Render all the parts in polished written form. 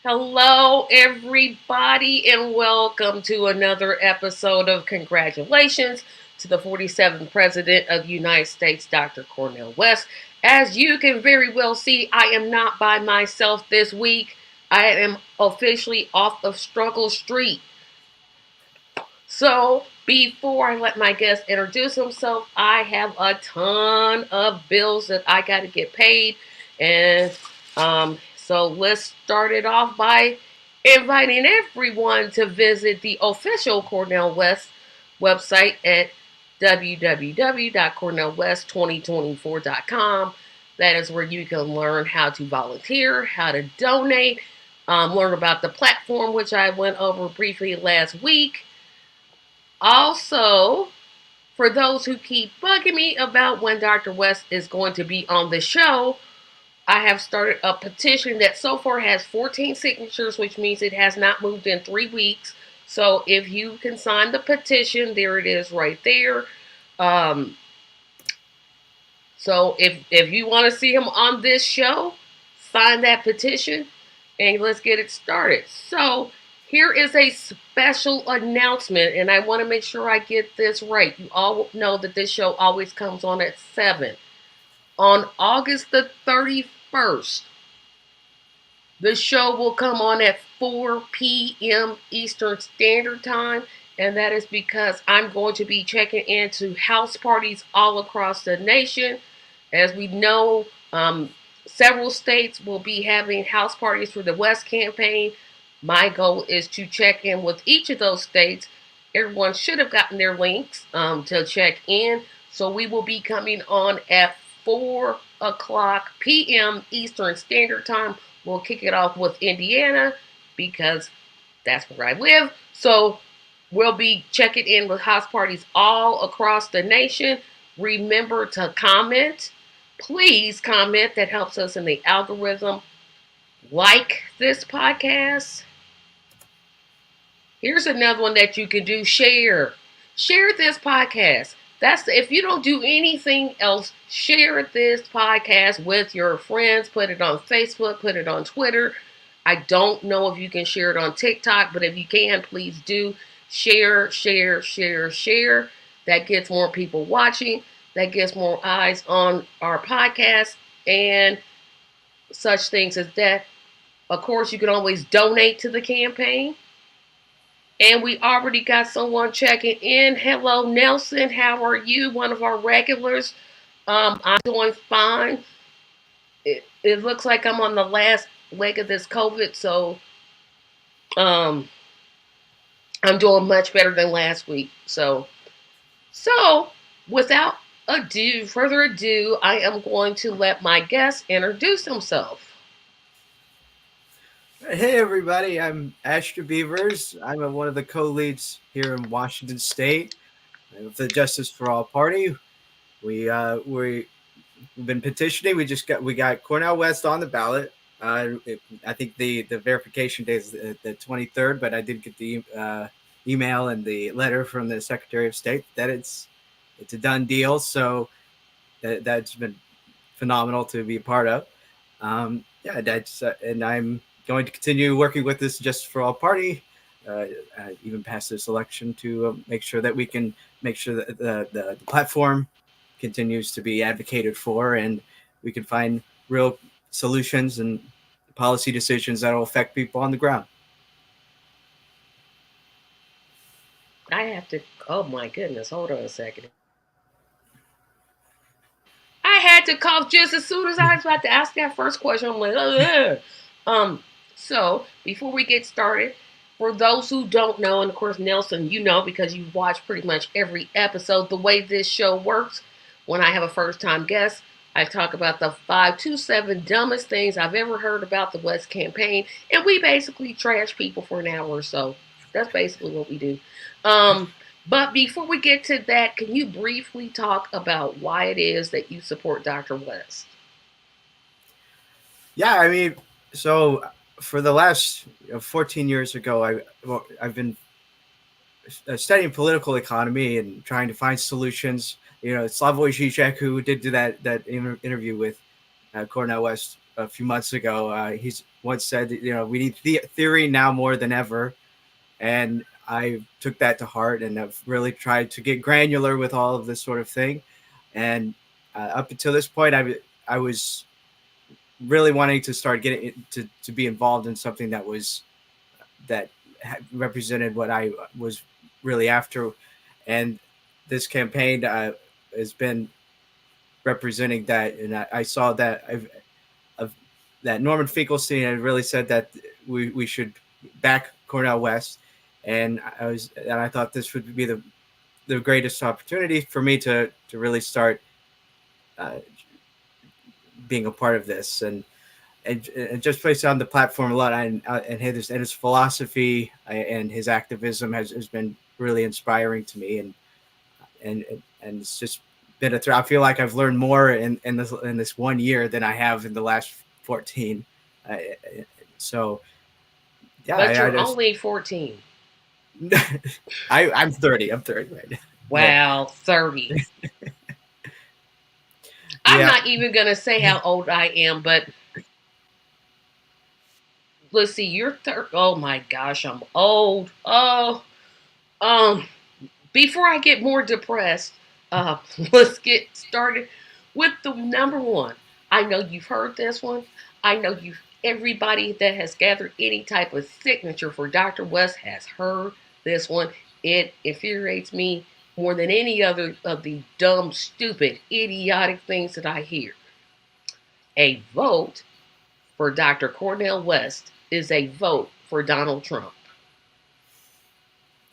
Hello, everybody, and welcome to another episode of Congratulations to the 47th President of the United States, Dr. Cornel West. As you can very well see, I am not by myself this week. I am officially off of Struggle Street. So, before I let my guest introduce himself, I have a ton of bills that I got to get paid. And so let's start it off by inviting everyone to visit the official Cornel West website at www.cornelwest2024.com. That is where you can learn how to volunteer, how to donate, learn about the platform, which I went over briefly last week. Also, for those who keep bugging me about when Dr. West is going to be on the show, I have started a petition that so far has 14 signatures, which means it has not moved in 3 weeks. So if you can sign the petition, there it is right there. Um, so if you want to see him on this show, sign that petition and let's get it started. So here is a special announcement, and I want to make sure I get this right. You all know that this show always comes on at 7. On August the 31st, the show will come on at 4 p.m. Eastern Standard Time, and that is because I'm going to be checking into house parties all across the nation. As we know, several states will be having house parties for the West campaign. My goal is to check in with each of those states. Everyone should have gotten their links to check in. So we will be coming on at 4 o'clock p.m. Eastern Standard Time. We'll kick it off with Indiana because that's where I live. So we'll be checking in with house parties all across the nation. Remember to comment. Please comment. That helps us in the algorithm. Like this podcast. Here's another one that you can do. Share this podcast. If you don't do anything else, share this podcast with your friends. Put it on Facebook, put it on Twitter. I don't know if you can share it on TikTok, but if you can, please do. Share. That gets more people watching. That gets more eyes on our podcast and such things as that. Of course, you can always donate to the campaign. And we already got someone checking in. Hello, Nelson. How are you? One of our regulars. I'm doing fine. It looks like I'm on the last leg of this COVID, so um, I'm doing much better than last week. So without further ado, I am going to let my guest introduce himself. Hey everybody, I'm Asher Beavers. I'm one of the co-leads here in Washington State with the Justice for All Party. We've been petitioning. We got Cornel West on the ballot. I think the verification date is the 23rd, but I did get the email and the letter from the Secretary of State that it's a done deal. So that's been phenomenal to be a part of. And I'm going to continue working with this Justice for All Party, even past this election, to make sure that we can make sure that the platform continues to be advocated for, and we can find real solutions and policy decisions that will affect people on the ground. I have to. Oh my goodness! Hold on a second. I had to cough just as soon as I was about to ask that first question. I'm like, oh. So before we get started, for those who don't know, and of course Nelson, you know because you watch pretty much every episode, the way this show works. When I have a first-time guest, I talk about the 5 to 7 dumbest things I've ever heard about the West campaign, and we basically trash people for an hour or so. That's basically what we do. But before we get to that, can you briefly talk about why it is that you support Dr. West? Yeah, I mean, so for the last 14 years ago, I've been studying political economy and trying to find solutions. Slavoj Žižek, who did do that interview with Cornel West a few months ago. He's once said, we need theory now more than ever, and I took that to heart, and I've really tried to get granular with all of this sort of thing. And up until this point, I was really wanting to start getting to be involved in something that represented what I was really after, and this campaign has been representing that. And I saw that of that Norman Finkelstein had really said that we should back Cornel West, and I thought this would be the greatest opportunity for me to really start uh, being a part of this. And just based on the platform a lot, and his philosophy and his activism has been really inspiring to me, and it's just been a I feel like I've learned more in this 1 year than I have in the last 14. Uh, so yeah, But I you're just only 14. I'm 30. I'm 30 right now. But Wow, 30. I'm yeah, not even going to say how old I am, but let's see, you're 30. Oh my gosh, I'm old. Oh, um, before I get more depressed, let's get started with the number one. I know you've heard this one. I know everybody that has gathered any type of signature for Dr. West has heard this one. It infuriates me more than any other of the dumb, stupid, idiotic things that I hear. A vote for Dr. Cornel West is a vote for Donald Trump.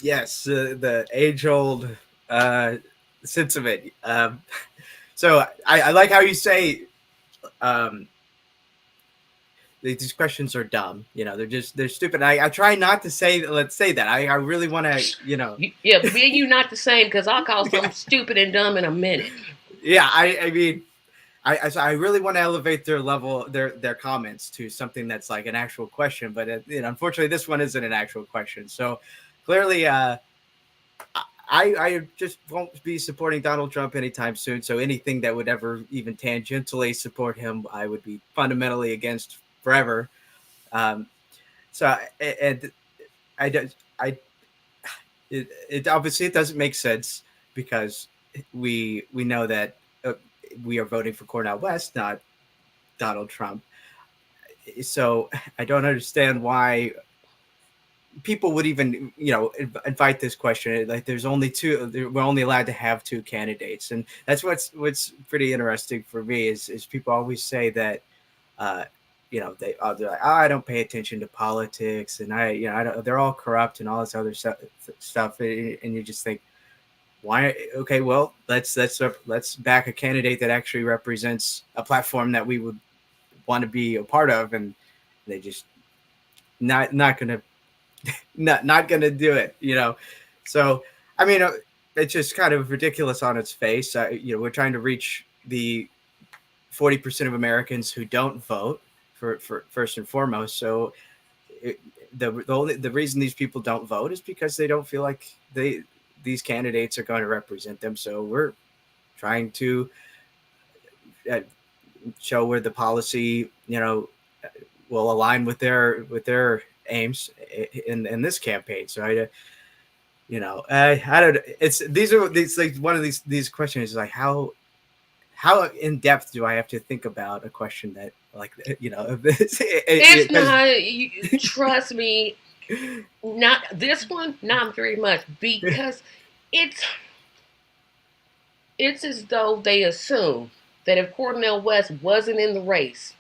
yes, the age old uh, sense of it. So I like how you say um, these questions are dumb. They're stupid. I try not to say let's say that. I really want to Yeah, me and you not the same because I'll call something stupid and dumb in a minute. yeah. I mean I really want to elevate their level their comments to something that's like an actual question, but unfortunately this one isn't an actual question. So clearly I just won't be supporting Donald Trump anytime soon. So anything that would ever even tangentially support him, I would be fundamentally against forever. Um, so and I don't I it obviously it doesn't make sense because we know that we are voting for Cornel West, not Donald Trump. So I don't understand why people would even invite this question. Like there's only two, we're only allowed to have two candidates, and that's what's pretty interesting for me is people always say that uh they're like, oh, I don't pay attention to politics, and I don't, they're all corrupt and all this other stuff, and you just think, why? Okay, well, let's back a candidate that actually represents a platform that we would want to be a part of, and they just not gonna not gonna do it. So I mean, it's just kind of ridiculous on its face. We're trying to reach the 40% of Americans who don't vote for first and foremost. So it, the reason these people don't vote is because they don't feel like these candidates are going to represent them. So we're trying to uh, show where the policy will align with their aims in this campaign. So I don't. It's these like one of these questions is like how in depth do I have to think about a question that like It's because not, trust me, not this one, not very much, because it's it's as though they assume that if Cornel West wasn't in the race,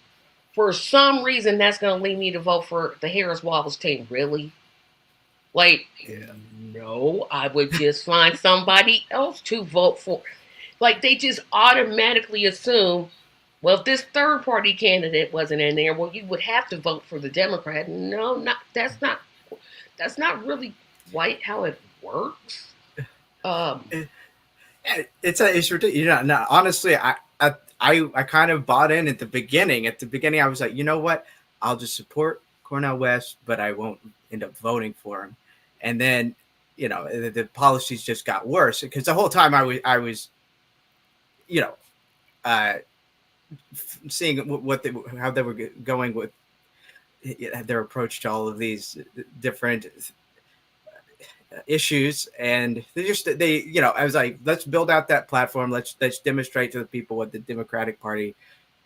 for some reason that's going to lead me to vote for the Harris Wobbles team. Really? Like, yeah. no, I would just find somebody else to vote for. Like, they just automatically assume, well, if this third party candidate wasn't in there, well, you would have to vote for the Democrat. No, not that's not really quite how it works. Um, It's ridiculous. No, honestly, I kind of bought in at the beginning. At the beginning, I was like, you know what? I'll just support Cornel West, but I won't end up voting for him. And then, the policies just got worse because the whole time I was, you know, uh, seeing what they, how they were going with their approach to all of these different issues, and they I was like, let's build out that platform, let's demonstrate to the people what the Democratic Party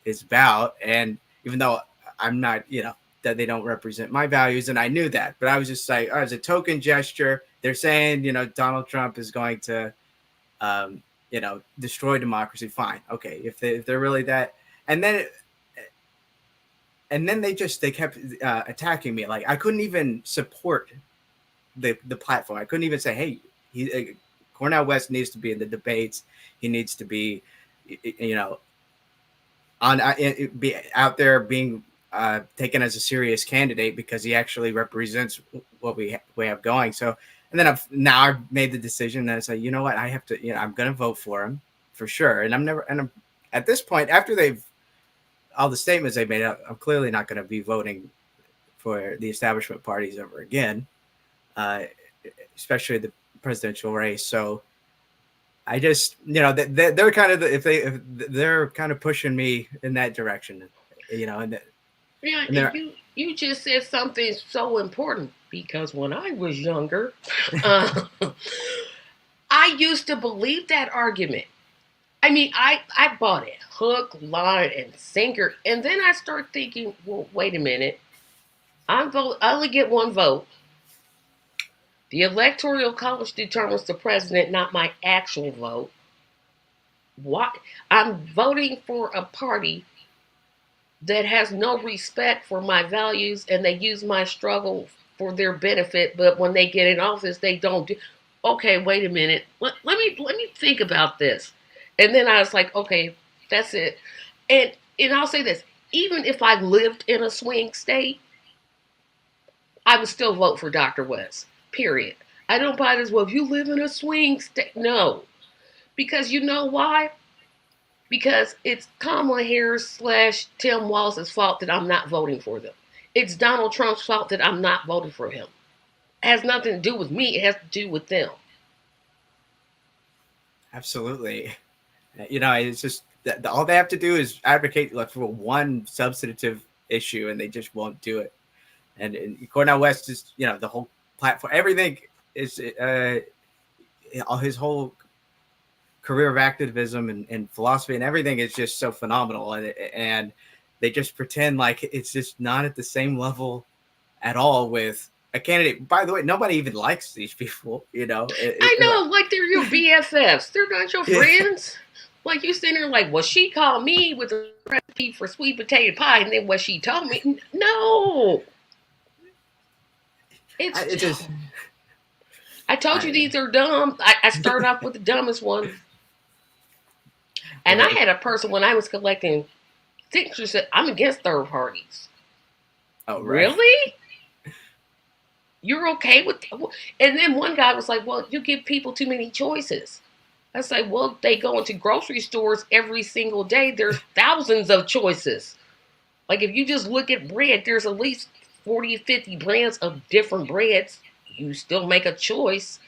is about. And even though I'm not, that they don't represent my values, and I knew that, but I was just like, oh, as a token gesture, they're saying, Donald Trump is going to destroy democracy. Fine, okay, if they're really that. And then they kept attacking me. Like, I couldn't even support the platform. I couldn't even say, hey, Cornel West needs to be in the debates. He needs to be, you know, on be out there being taken as a serious candidate, because he actually represents what we have going. So, and then now I've made the decision that I say, you know what, I have to, I'm going to vote for him for sure. And I'm at this point, after they've all the statements they made, I'm clearly not going to be voting for the establishment parties ever again, uh, especially the presidential race. So I just, they're kind of if they're kind of pushing me in that direction, and Yeah, and and they're you just said something so important because when I was younger, uh, I used to believe that argument. I mean, I bought it hook, line, and sinker, and then I start thinking, well, wait a minute, I only get one vote. The electoral college determines the president, not my actual vote. Why? I'm voting for a party that has no respect for my values, and they use my struggle for their benefit, but when they get in office they don't do. Okay, wait a minute, let me think about this. And then I was like, okay, that's it. And I'll say this, even if I lived in a swing state, I would still vote for Dr. West, period. I don't buy this, well, if you live in a swing state, no, because you know why? Because it's Kamala Harris slash Tim Walz's fault that I'm not voting for them. It's Donald Trump's fault that I'm not voting for him. It has nothing to do with me. It has to do with them. absolutely, it's just that all they have to do is advocate, like, for one substantive issue, and they just won't do it. And Cornel West is, the whole platform, everything is, all his whole career of activism and philosophy and everything is just so phenomenal, and they just pretend like it's just not at the same level at all with a candidate. By the way, nobody even likes these people. I know, like they're your BFFs. They're not your Yeah. friends. Like you sitting there like, well, she called me with a recipe for sweet potato pie, and then what she told me. No, it's. It just I told you I these are dumb. I started off with the dumbest one, and I well, had a person when I was collecting signatures said, "I'm against third parties." oh, right. Really? You're okay with? And then one guy was like, "Well, you give people too many choices." I was like, "Well, they go into grocery stores every single day. There's thousands of choices. Like if you just look at bread, there's at least 40, 50 brands of different breads. You still make a choice."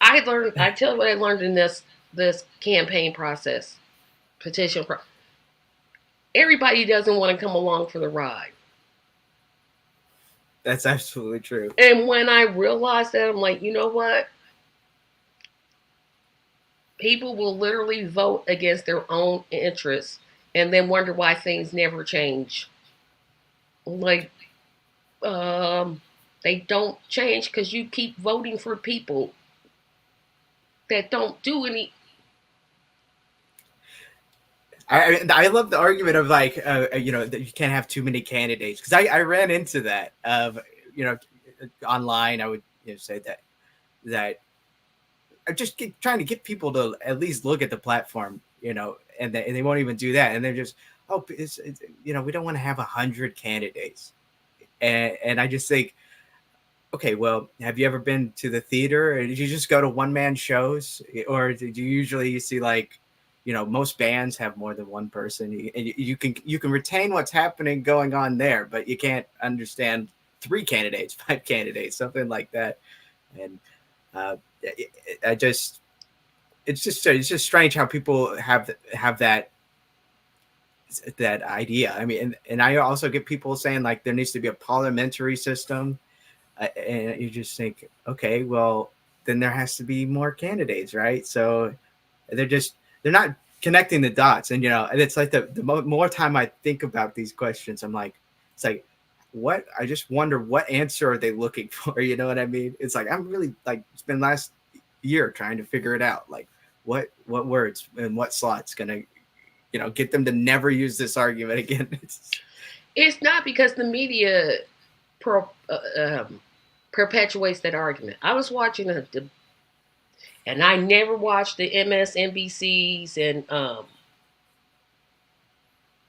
I learned. I tell you what I learned in this campaign process, petition. Everybody doesn't want to come along for the ride. That's absolutely true. And when I realized that, I'm like, you know what? People will literally vote against their own interests and then wonder why things never change. Like, um, they don't change because you keep voting for people that don't do any. I love the argument of, like, that you can't have too many candidates, because I ran into that of, you know online. I would, say that I'm just trying to get people to at least look at the platform, and they won't even do that, and they're just, oh, we don't want to have 100 candidates, and I just think, okay, well, have you ever been to the theater? Or did you just go to one man shows, or did you usually see, like, most bands have more than one person, and you can retain what's happening going on there, but you can't understand three candidates, five candidates, something like that, and uh, I just it's just strange how people have that that idea. I mean, and I also get people saying like there needs to be a parliamentary system, and you just think, okay, well, then there has to be more candidates, right? So they're just they're not connecting the dots, and and it's like the more time I think about these questions, I'm like, it's like, what? I just wonder what answer are they looking for? You know what I mean? It's like I'm really like spent last year trying to figure it out, like what words and what slots gonna get them to never use this argument again. It's not because the media pro, perpetuates that argument. I was watching and I never watched the MSNBCs and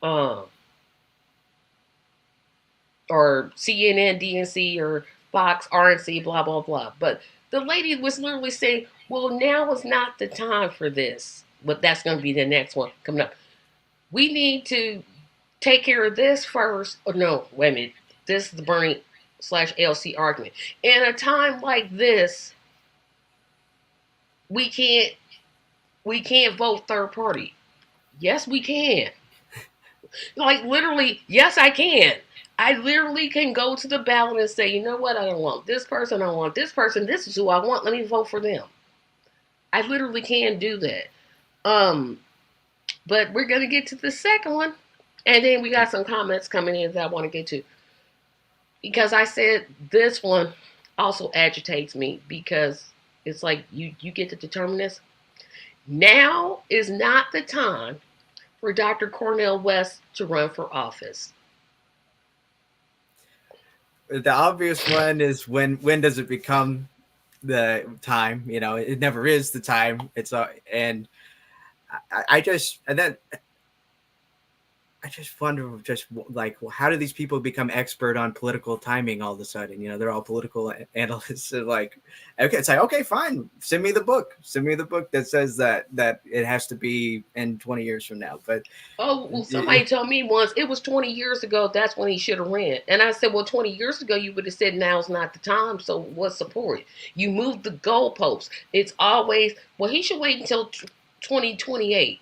um or CNN, DNC, or Fox, RNC, blah blah blah. But the lady was literally saying, "Well, now is not the time for this." But that's going to be the next one coming up. We need to take care of this first. Oh no, wait a minute. This is the Bernie/LC argument. In a time like this, we can't we can't vote third party. Yes, we can. Like literally, yes, I can. I literally can go to the ballot and say, you know what, I don't want this person, I want this person, this is who I want, let me vote for them. I literally can do that. Um, but we're gonna get to the second one. And then we got some comments coming in that I want to get to. Because I said this one also agitates me because it's like you get to determine this. Now is not the time for Dr. Cornel West to run for office. The obvious one is when does it become the time? It never is the time. And I just and then I just wonder, just like, how do these people become expert on political timing all of a sudden? They're all political analysts. And like, okay, it's like, okay, fine, send me the book. Send me the book that says that it has to be in 20 years from now. But Oh, well, somebody told me once it was 20 years ago. That's when he should have ran. And I said, well, 20 years ago, you would have said now's not the time. So what's the point? You moved the goalposts. It's always, well, he should wait until 2028.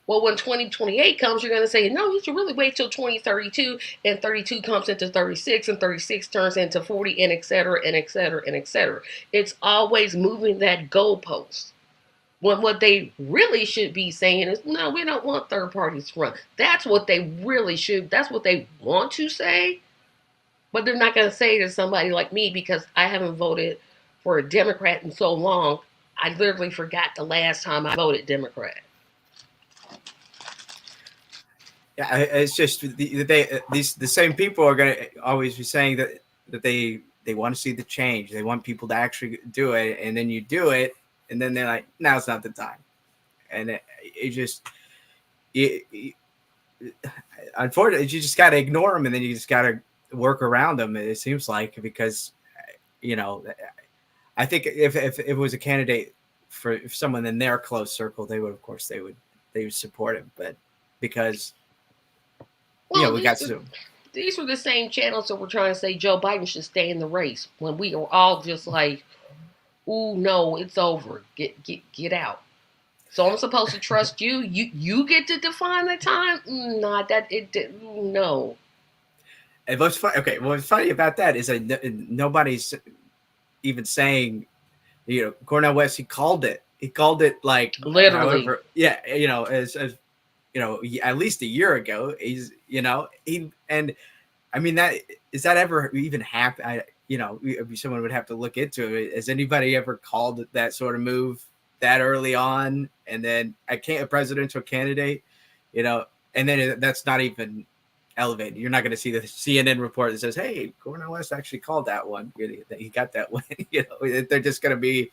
Well, when 2028 comes, you're going to say, no, he should really wait till 2032. And 32 comes into 36, and 36 turns into 40, and et cetera, and et cetera, and et cetera. It's always moving that goalpost. When what they really should be saying is, no, we don't want third parties to run. That's what they really should, that's what they want to say. But they're not going to say to somebody like me because I haven't voted for a Democrat in so long. I literally forgot the last time I voted Democrat. yeah, it's just the same people are going to always be saying that they want to see the change. They want people to actually do it, and then you do it, and then they're like, now's not the time. And it just it, unfortunately, you just got to ignore them, and then you just got to work around them. It seems like, because you know, I think if it was a candidate for someone in their close circle, they would, of course, they would support him. But because Well, we got some. these were the same channels that were trying to say Joe Biden should stay in the race when we were all just like, "Ooh, no, it's over. Get out." So I'm supposed to trust you? You get to define the time? Not that it did. No. And what's funny? Okay, what's funny about that is that nobody's even saying, Cornel West. He called it. He called it like, Literally. however, yeah, as at least a year ago. He and I mean, that is that ever even happen? Someone would have to look into it. Has anybody ever called that sort of move that early on, and then a presidential candidate, and then that's not even elevated. You're not going to see the CNN report that says, "Hey, Cornel West actually called that one. He got that one." They're just going to be.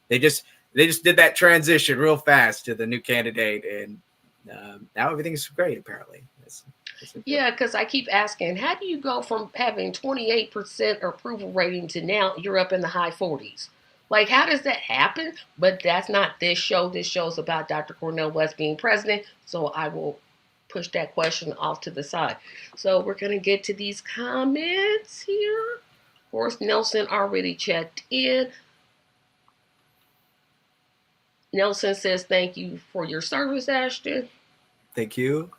They just did that transition real fast to the new candidate, and now everything's great. Apparently, Yeah, because I keep asking, how do you go from having 28% approval rating to now you're up in the high 40s? Like, how does that happen? But that's not this show. This show's about Dr. Cornel West being president. So I will push that question off to the side. So we're going to get to these comments here. Of course, Nelson already checked in. Nelson says, thank you for your service, Ashton. thank you.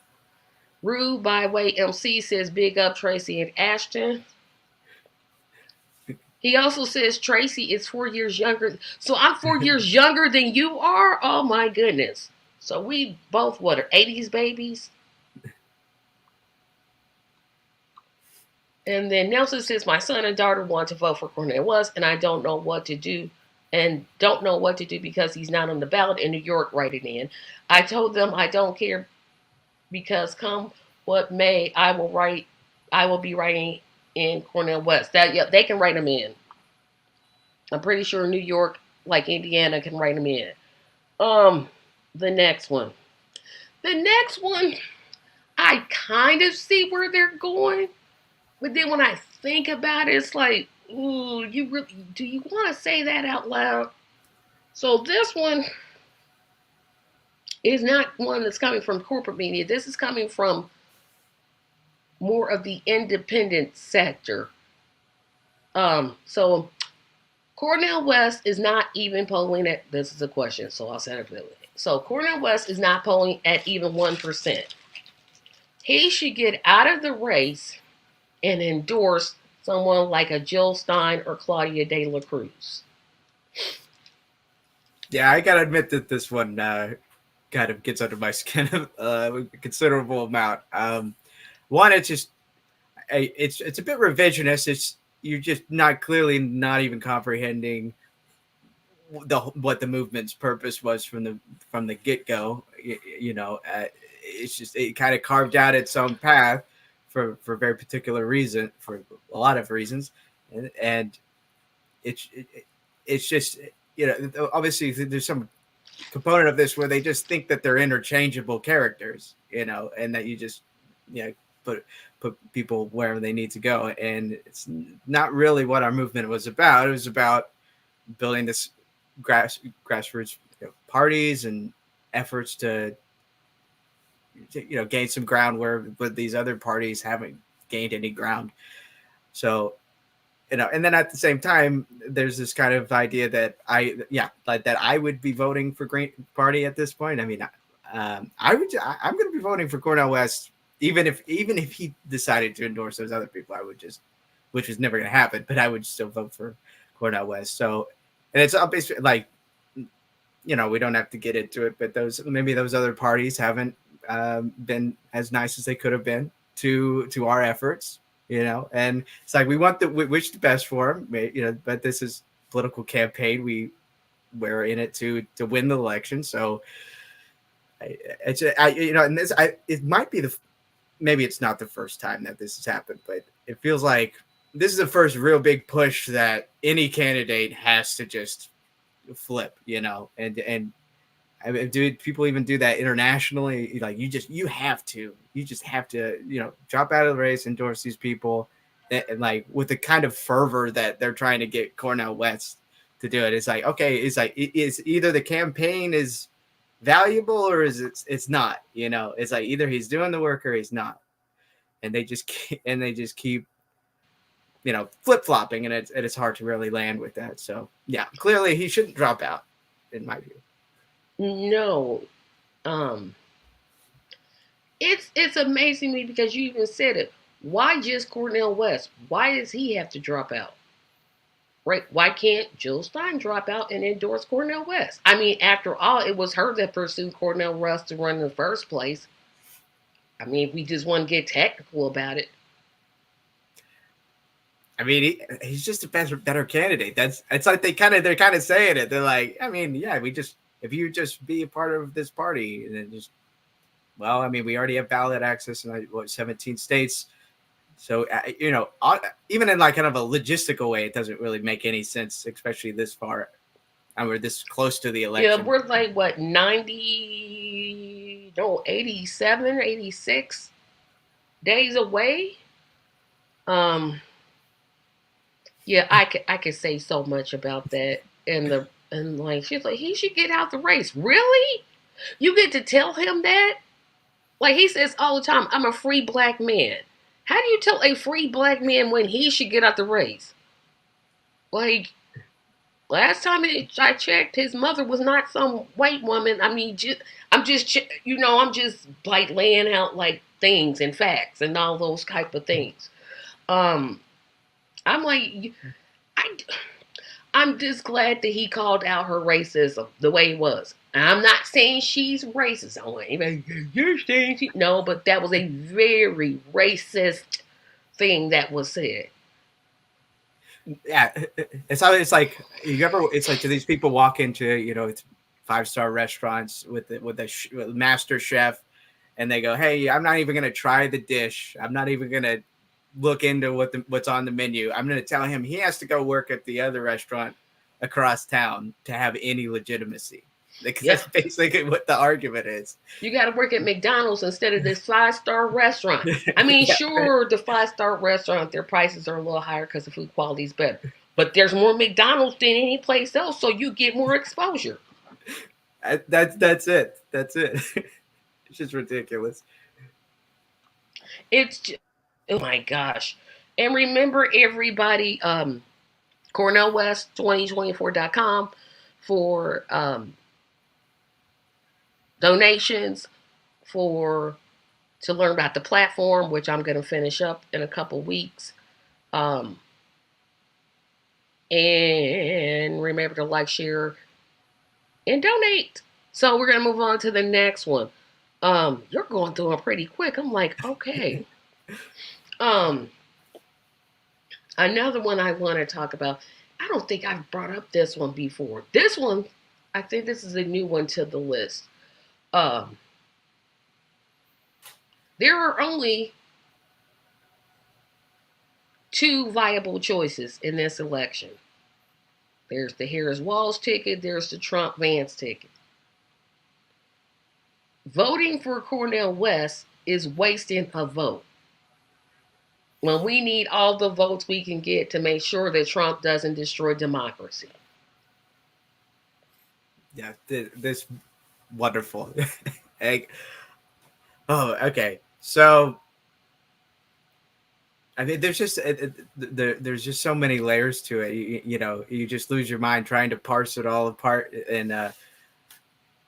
Rude Byway MC says big up Tracy and Ashton. He also says Tracy is 4 years younger. So I'm 4 years younger than you are? Oh my goodness. So we both, what, are 80s babies? And then Nelson says, my son and daughter want to vote for Cornel West, and I don't know what to do. And don't know what to do because he's not on the ballot in New York writing in. I told them I don't care because come what may, I will be writing in Cornel West. That, yeah, they can write him in. I'm pretty sure New York, like Indiana, can write him in. Um, the next one. The next one, I kind of see where they're going, but then when I think about it, it's like, ooh, you really do you want to say that out loud? So this one is not one that's coming from corporate media. This is coming from more of the independent sector. So Cornel West is not even polling at. This is a question, so I'll set it. So Cornel West is not polling at even 1%. He should get out of the race and endorse someone like a Jill Stein or Claudia De La Cruz. Yeah, I gotta admit that this one kind of gets under my skin a considerable amount. One, it's just it's a bit revisionist. It's you're just not clearly not even comprehending what the movement's purpose was from the get go. It's just it kind of carved out its own path for very particular reason for a lot of reasons, and it's it's just obviously there's some component of this where they just think that they're interchangeable characters, and that you just put people wherever they need to go, and it's not really what our movement was about. It was about building this grassroots parties and efforts to gain some ground where but these other parties haven't gained any ground. So and then at the same time, there's this kind of idea that that I would be voting for Green Party at this point. I mean, I'm going to be voting for Cornel West, even if he decided to endorse those other people. I would just, which is never going to happen, but I would still vote for Cornel West. So, and it's obviously like, we don't have to get into it, but maybe those other parties haven't been as nice as they could have been to our efforts. And it's like we wish the best for him, but this is political campaign. We're in it to win the election. So it might be maybe it's not the first time that this has happened, but it feels like this is the first real big push that any candidate has to just flip, and I mean, do people even do that internationally? Like you just have to drop out of the race, endorse these people, and like with the kind of fervor that they're trying to get Cornel West to do it. It's like, okay, it's either the campaign is valuable or it's not. It's like either he's doing the work or he's not, and they just keep flip flopping, and it's hard to really land with that. So yeah, clearly he shouldn't drop out, in my view. No. Um it's amazing me because you even said it. Why just Cornel West? Why does he have to drop out? Right? Why can't Jill Stein drop out and endorse Cornel West? I mean, after all, it was her that pursued Cornel West to run in the first place. I mean, if we just want to get technical about it. I mean, he's just a better candidate. It's like they're kind of saying it. They're like, I mean, yeah, if you just be a part of this party, and then just, well, I mean, we already have ballot access in 17 states. So even in like kind of a logistical way, it doesn't really make any sense, especially this far. And we're this close to the election. Yeah, we're like what 87, 86 days away. Yeah, I could say so much about that. And like she's like, he should get out the race. Really? You get to tell him that? Like he says all the time, I'm a free black man. How do you tell a free black man when he should get out the race? Like last time I checked, his mother was not some white woman. I mean, I'm just like laying out like things and facts and all those type of things. Um, I'm like, I, I'm just glad that he called out her racism the way it was. I'm not saying she's racist. I'm like, you're saying no, but that was a very racist thing that was said. Yeah, it's like you ever it's like, do these people walk into, it's 5-star restaurants with master chef, and they go, hey, I'm not even going to try the dish, I'm not even going to look into what's on the menu, I'm going to tell him he has to go work at the other restaurant across town to have any legitimacy, because Yeah, that's basically what the argument is. you got to work at McDonald's instead of this 5-star restaurant. I mean, Yeah, sure, the 5-star restaurant, their prices are a little higher because the food quality is better. But there's more McDonald's than any place else, so you get more exposure. that's it. It's just ridiculous. It's just, oh my gosh. And remember, everybody, CornelWest2024.com for donations, for to learn about the platform, which I'm going to finish up in a couple weeks. Um, and remember to like, share, and donate. So we're gonna move on to the next one. You're going through them pretty quick. I'm like, okay. Um, Another one I want to talk about. I don't think I've brought up this one before. This one, I think this is a new one to the list. Um, there are only two viable choices in this election. There's the Harris Walls ticket. There's the Trump Vance ticket. Voting for Cornel West is wasting a vote when we need all the votes we can get to make sure that Trump doesn't destroy democracy. Yeah, this wonderful. Like, oh, okay. So I mean, there's just so many layers to it. You just lose your mind trying to parse it all apart. And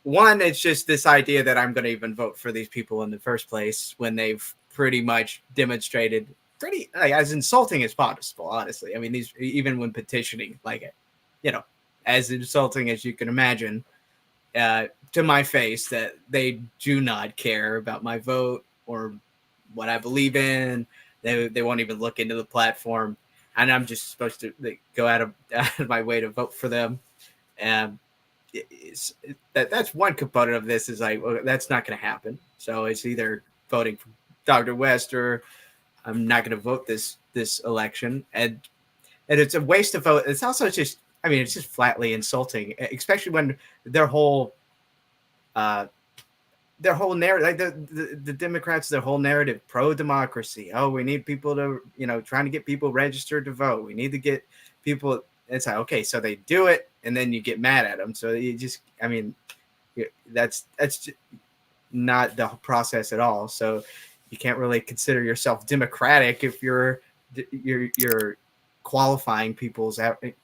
one, it's just this idea that I'm going to even vote for these people in the first place when they've pretty much demonstrated pretty, like, as insulting as possible. Honestly, I mean, these, even when petitioning, like, you know, as insulting as you can imagine, to my face, that they do not care about my vote or what I believe in. They won't even look into the platform, and I'm just supposed to, like, go out of my way to vote for them. And that's one component of this, is like, well, that's not going to happen. So it's either voting for Dr. West, or I'm not going to vote this election, and it's a waste of vote. It's also just, I mean, it's just flatly insulting, especially when their whole uh, narrative, like the Democrats, their whole narrative, pro democracy. Oh, we need people to, trying to get people registered to vote. We need to get people. It's like, okay, so they do it, and then you get mad at them. So you just, I mean, that's not the process at all. So you can't really consider yourself democratic if you're qualifying people's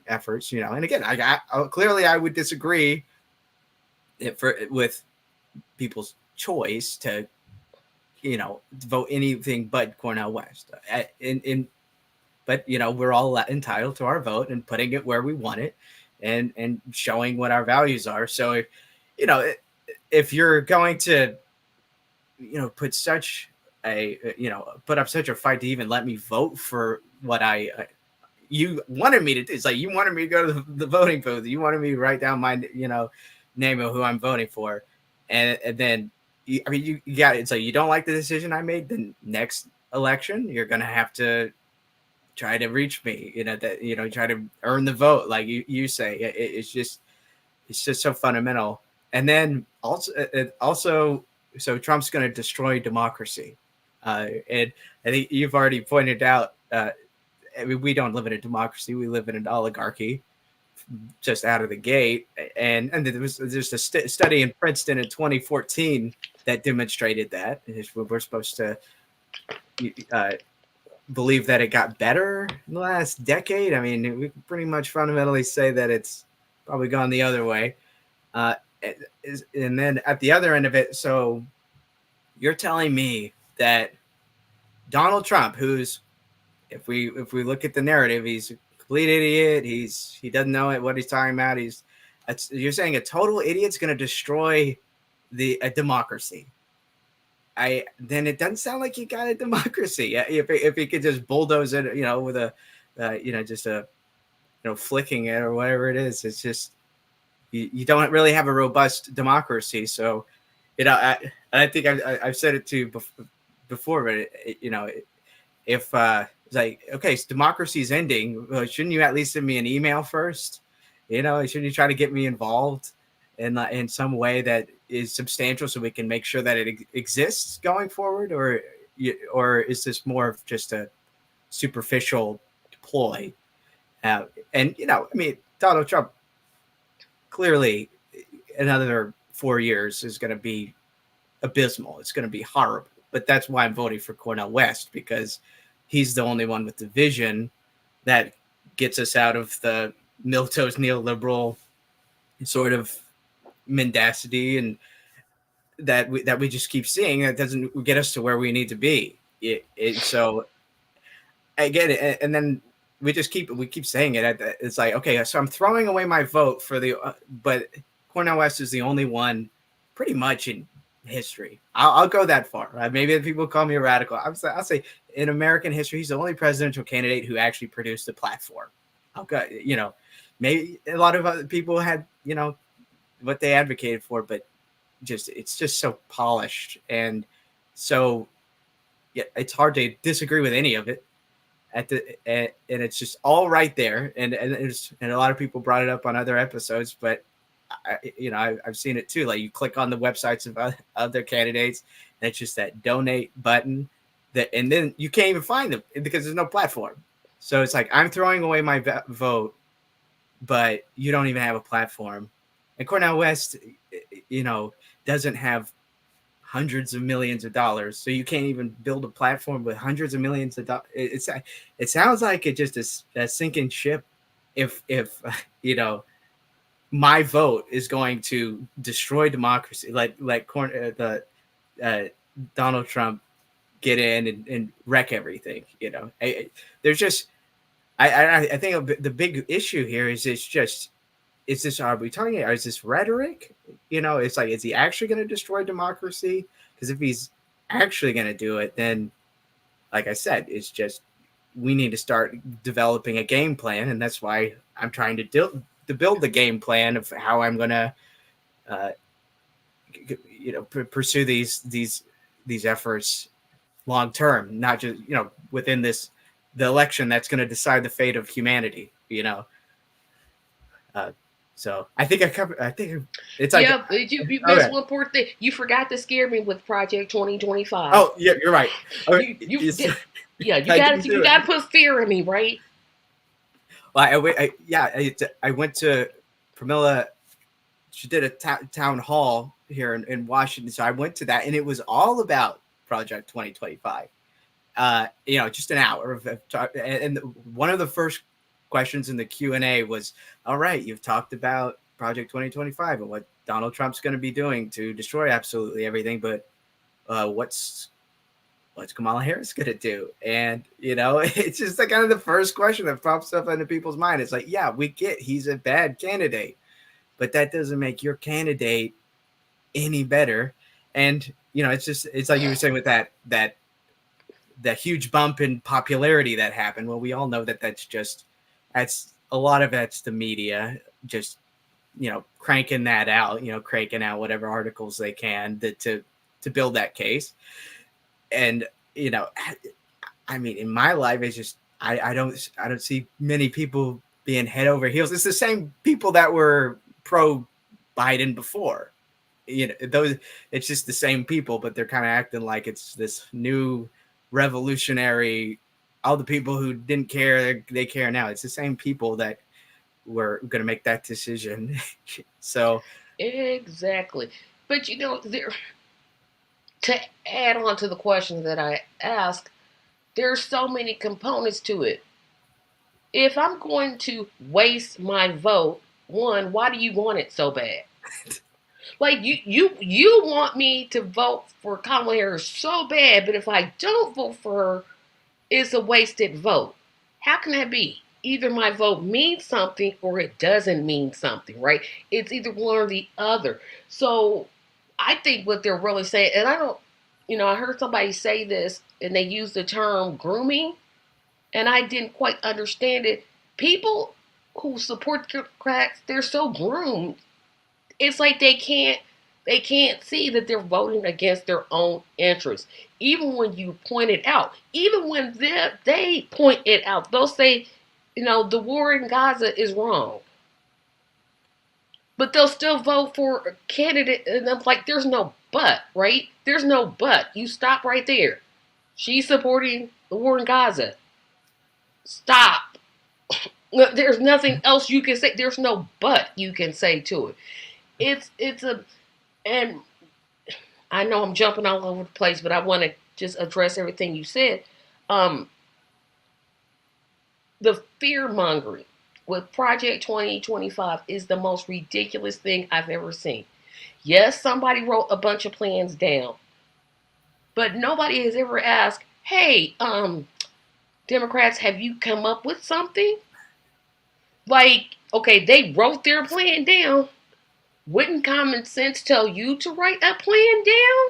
efforts. And again, clearly I would disagree with people's choice to, vote anything but Cornel West. But we're all entitled to our vote and putting it where we want it, and showing what our values are. So you know if you're going to, put such put up such a fight to even let me vote for what you wanted me to do. It's like, you wanted me to go to the voting booth. You wanted me to write down my, name of who I'm voting for. And then, you got it. It's like, you don't like the decision I made, the next election, you're going to have to try to reach me, try to earn the vote. Like you say, it's just so fundamental. And then also, so Trump's going to destroy democracy. And I think you've already pointed out, I mean, we don't live in a democracy. We live in an oligarchy, just out of the gate. And there's a study in Princeton in 2014 that demonstrated that. We're supposed to uh, believe that it got better in the last decade. I mean, we can pretty much fundamentally say that it's probably gone the other way. Uh, and then at the other end of it, so you're telling me that Donald Trump, who's if we look at the narrative, he's a complete idiot. He doesn't know what he's talking about. You're saying a total idiot's going to destroy a democracy. I then it doesn't sound like you got a democracy. If he could just bulldoze it, with just a flicking it or whatever it is. It's just you don't really have a robust democracy. So, I think I've said it to you before, but if it's like, okay, so democracy is ending, well, shouldn't you at least send me an email first? Shouldn't you try to get me involved in some way that is substantial so we can make sure that it exists going forward, or is this more of just a superficial ploy? And I mean, Donald Trump clearly another 4 years is going to be abysmal. It's going to be horrible. But that's why I'm voting for Cornel West, because he's the only one with the vision that gets us out of the milquetoast neoliberal sort of mendacity, and that we just keep seeing that doesn't get us to where we need to be. So I get it, and then we keep saying it. It's like, okay, so I'm throwing away my vote for but Cornel West is the only one, pretty much in history. I'll go that far. Right? Maybe people call me a radical. I'll say in American history, he's the only presidential candidate who actually produced a platform. I'll go, maybe a lot of other people had, what they advocated for, but it's just so polished, and so yeah, it's hard to disagree with any of it and it's just all right there, and a lot of people brought it up on other episodes, but I've seen it too. Like, you click on the websites of other candidates, and it's just that donate button and then you can't even find them because there's no platform. So it's like, I'm throwing away my vote, but you don't even have a platform. And Cornel West, doesn't have hundreds of millions of dollars, so you can't even build a platform with hundreds of millions of dollars. It sounds like it just is a sinking ship. If my vote is going to destroy democracy, like uh, Donald Trump get in and wreck everything. There's just I think the big issue here is is this, are we talking, or is this rhetoric? It's like, is he actually going to destroy democracy? Because if he's actually going to do it, then, like I said, it's just, we need to start developing a game plan, and that's why I'm trying to build the game plan of how I'm going to, uh, pursue these efforts long term, not just within the election that's going to decide the fate of humanity. Uh, so I think I covered. I think it's like, Yeah, but you missed okay. one important thing. You forgot to scare me with Project 2025. Oh, yeah, you're right. Okay, You did. Yeah, you I got didn't to do you it. got to put fear in me, right? Well, I went to Pramila. She did a town hall here in Washington, so I went to that, and it was all about Project 2025. Just an hour of talk, and one of the first questions in the Q&A was, all right, you've talked about Project 2025 and what Donald Trump's going to be doing to destroy absolutely everything, but what's Kamala Harris going to do? And, it's just like kind of the first question that pops up into people's mind. It's like, yeah, we get he's a bad candidate, but that doesn't make your candidate any better. And, it's like you were saying with that huge bump in popularity that happened. Well, we all know that's a lot of that's the media just, cranking that out, cranking out whatever articles they can to build that case. And, I mean, in my life, it's just, I don't see many people being head over heels. It's the same people that were pro Biden before. Those, it's just the same people, but they're kind of acting like it's this new revolutionary. All the people who didn't care, they care now. It's the same people that were going to make that decision. So, Exactly. But there, to add on to the questions that I asked, there's so many components to it. If I'm going to waste my vote, one, why do you want it so bad? Like you want me to vote for Kamala Harris so bad, but if I don't vote for her, it's a wasted vote. How can that be? Either my vote means something or it doesn't mean something, right? It's either one or the other. So I think what they're really saying, and I don't, I heard somebody say this and they used the term grooming, and I didn't quite understand it. People who support Democrats, they're so groomed. It's like they can't see that they're voting against their own interests. Even when you point it out, even when they point it out, they'll say, the war in Gaza is wrong. But they'll still vote for a candidate, and I'm like, there's no but, right? There's no but. You stop right there. She's supporting the war in Gaza. Stop. There's nothing else you can say. There's no but you can say to it. It's a and I know I'm jumping all over the place, but I want to just address everything you said. Um, the fear mongering with Project 2025 is the most ridiculous thing I've ever seen. Yes, somebody wrote a bunch of plans down, but nobody has ever asked, hey, Democrats, have you come up with something? Like, okay, they wrote their plan down. Wouldn't common sense tell you to write a plan down?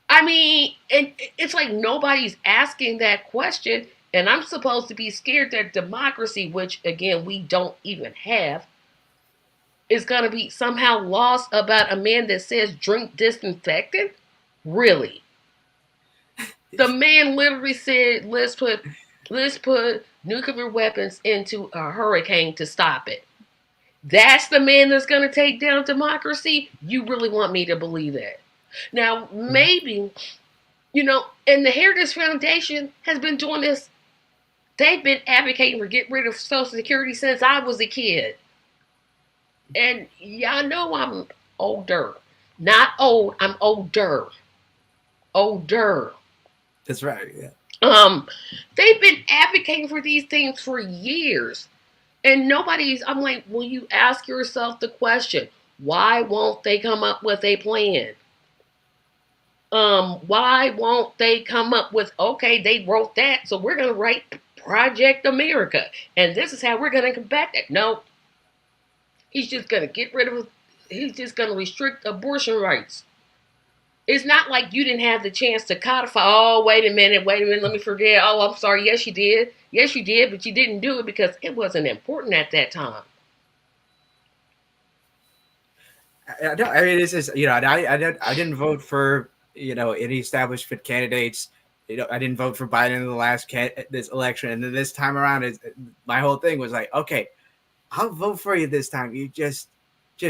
I mean, and it's like nobody's asking that question, and I'm supposed to be scared that democracy, which again we don't even have, is gonna be somehow lost about a man that says drink disinfectant? Really? The man literally said, let's put nuclear weapons into a hurricane to stop it. That's the man that's gonna take down democracy? You really want me to believe that? Now, maybe and the Heritage Foundation has been doing this. They've been advocating for getting rid of Social Security since I was a kid. And y'all know I'm older. Not old, I'm older. Older. That's right. Yeah. Um, they've been advocating for these things for years. And I'm like, will you ask yourself the question, why won't they come up with a plan? Why won't they come up with, okay, they wrote that, so we're going to write Project America, and this is how we're going to combat that? No, he's just going to he's just going to restrict abortion rights. It's not like you didn't have the chance to codify, oh, wait a minute, let me forget, oh, I'm sorry, yes, you did. Yes, you did, but you didn't do it because it wasn't important at that time. I mean, this is I didn't vote for any establishment candidates. I didn't vote for Biden in the last this election, and then this time around, my whole thing was like, okay, I'll vote for you this time. You just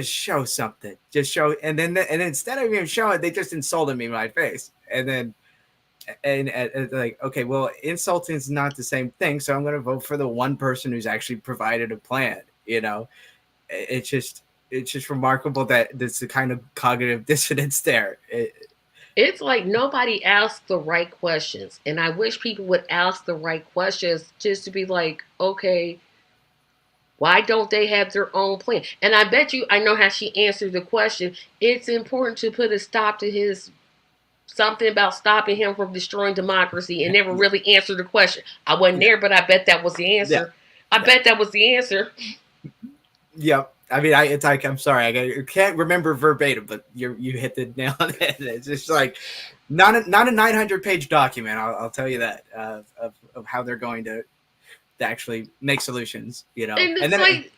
show something, just show, and instead of even showing, they just insulted me in my face, and then and like, okay, well, insulting is not the same thing, so I'm going to vote for the one person who's actually provided a plan. It's just remarkable that there's the kind of cognitive dissonance there. It's like nobody asked the right questions. And I wish people would ask the right questions just to be like, okay, why don't they have their own plan? And I bet you I know how she answered the question. It's important to put a stop to his something about stopping him from destroying democracy and never really answered the question. I wasn't Yeah, there, but I bet that was the yeah, answer. I yeah, bet that was the answer. yeah. I mean, it's like, I'm sorry, I can't remember verbatim, but you hit the nail on the head. It's just like not a 900-page document. I'll tell you that of how they're going to actually make solutions. And And it's then like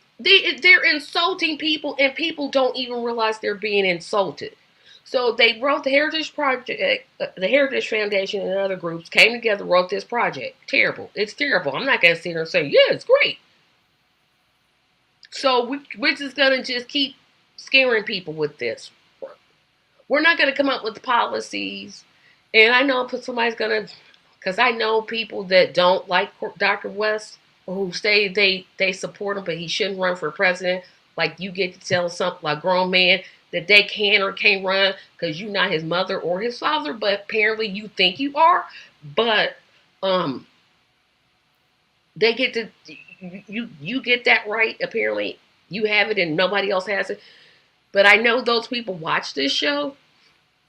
they're insulting people, and people don't even realize they're being insulted. So they wrote the Heritage Project, the Heritage Foundation, and other groups came together, wrote this project. Terrible. It's terrible. I'm not gonna sit here and say, yeah, it's great. So we're just gonna just keep scaring people with this. We're not gonna come up with policies. And I know somebody's gonna, because I know people that don't like Dr. West, or who say they support him, but he shouldn't run for president. Like, you get to tell something like grown man that they can or can't run because you're not his mother or his father, but apparently you think you are. But um, they get to you get that right. Apparently you have it and nobody else has it. But I know those people watch this show.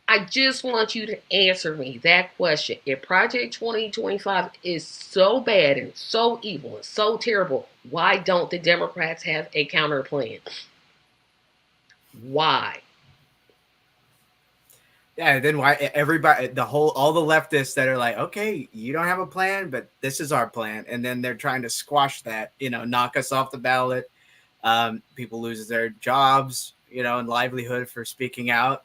I just want you to answer me that question. If Project 2025 is so bad and so evil and so terrible, why don't the Democrats have a counter plan? Why? Yeah, then why everybody, the whole, all the leftists that are like, okay, you don't have a plan, but this is our plan, and then they're trying to squash that, knock us off the ballot. People lose their jobs, and livelihood for speaking out,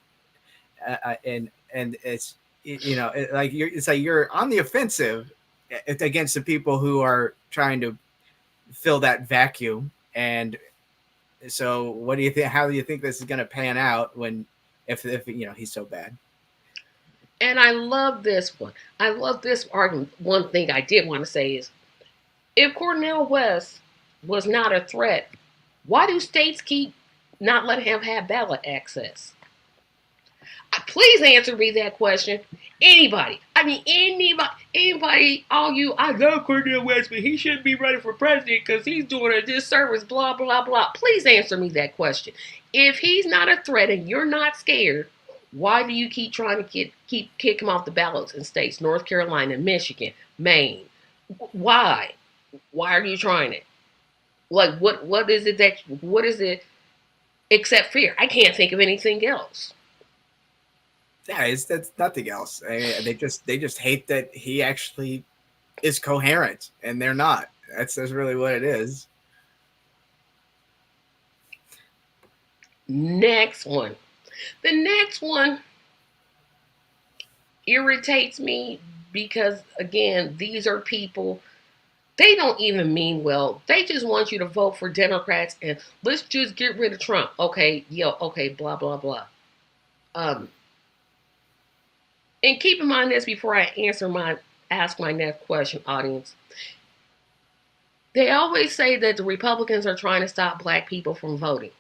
and it's it's like you're on the offensive against the people who are trying to fill that vacuum. And so, what do you think? How do you think this is going to pan out when, if he's so bad? And I love this one. I love this argument. One thing I did want to say is if Cornel West was not a threat, why do states keep not letting him have ballot access? Please answer me that question. Anybody. I mean, anybody, all you, I love Cornel West, but he shouldn't be running for president because he's doing a disservice, blah, blah, blah. Please answer me that question. If he's not a threat and you're not scared, why do you keep trying to keep kick him off the ballots in states, North Carolina, Michigan, Maine? Why? Why are you trying it? Like, what is it what is it except fear? I can't think of anything else. Yeah, that's nothing else. They just hate that he actually is coherent, and they're not. That's really what it is. Next one. The next one irritates me because, again, these are people, they don't even mean well. They just want you to vote for Democrats and let's just get rid of Trump. Okay, okay, blah, blah, blah. Um, and keep in mind this before I ask my next question, audience. They always say that the Republicans are trying to stop black people from voting.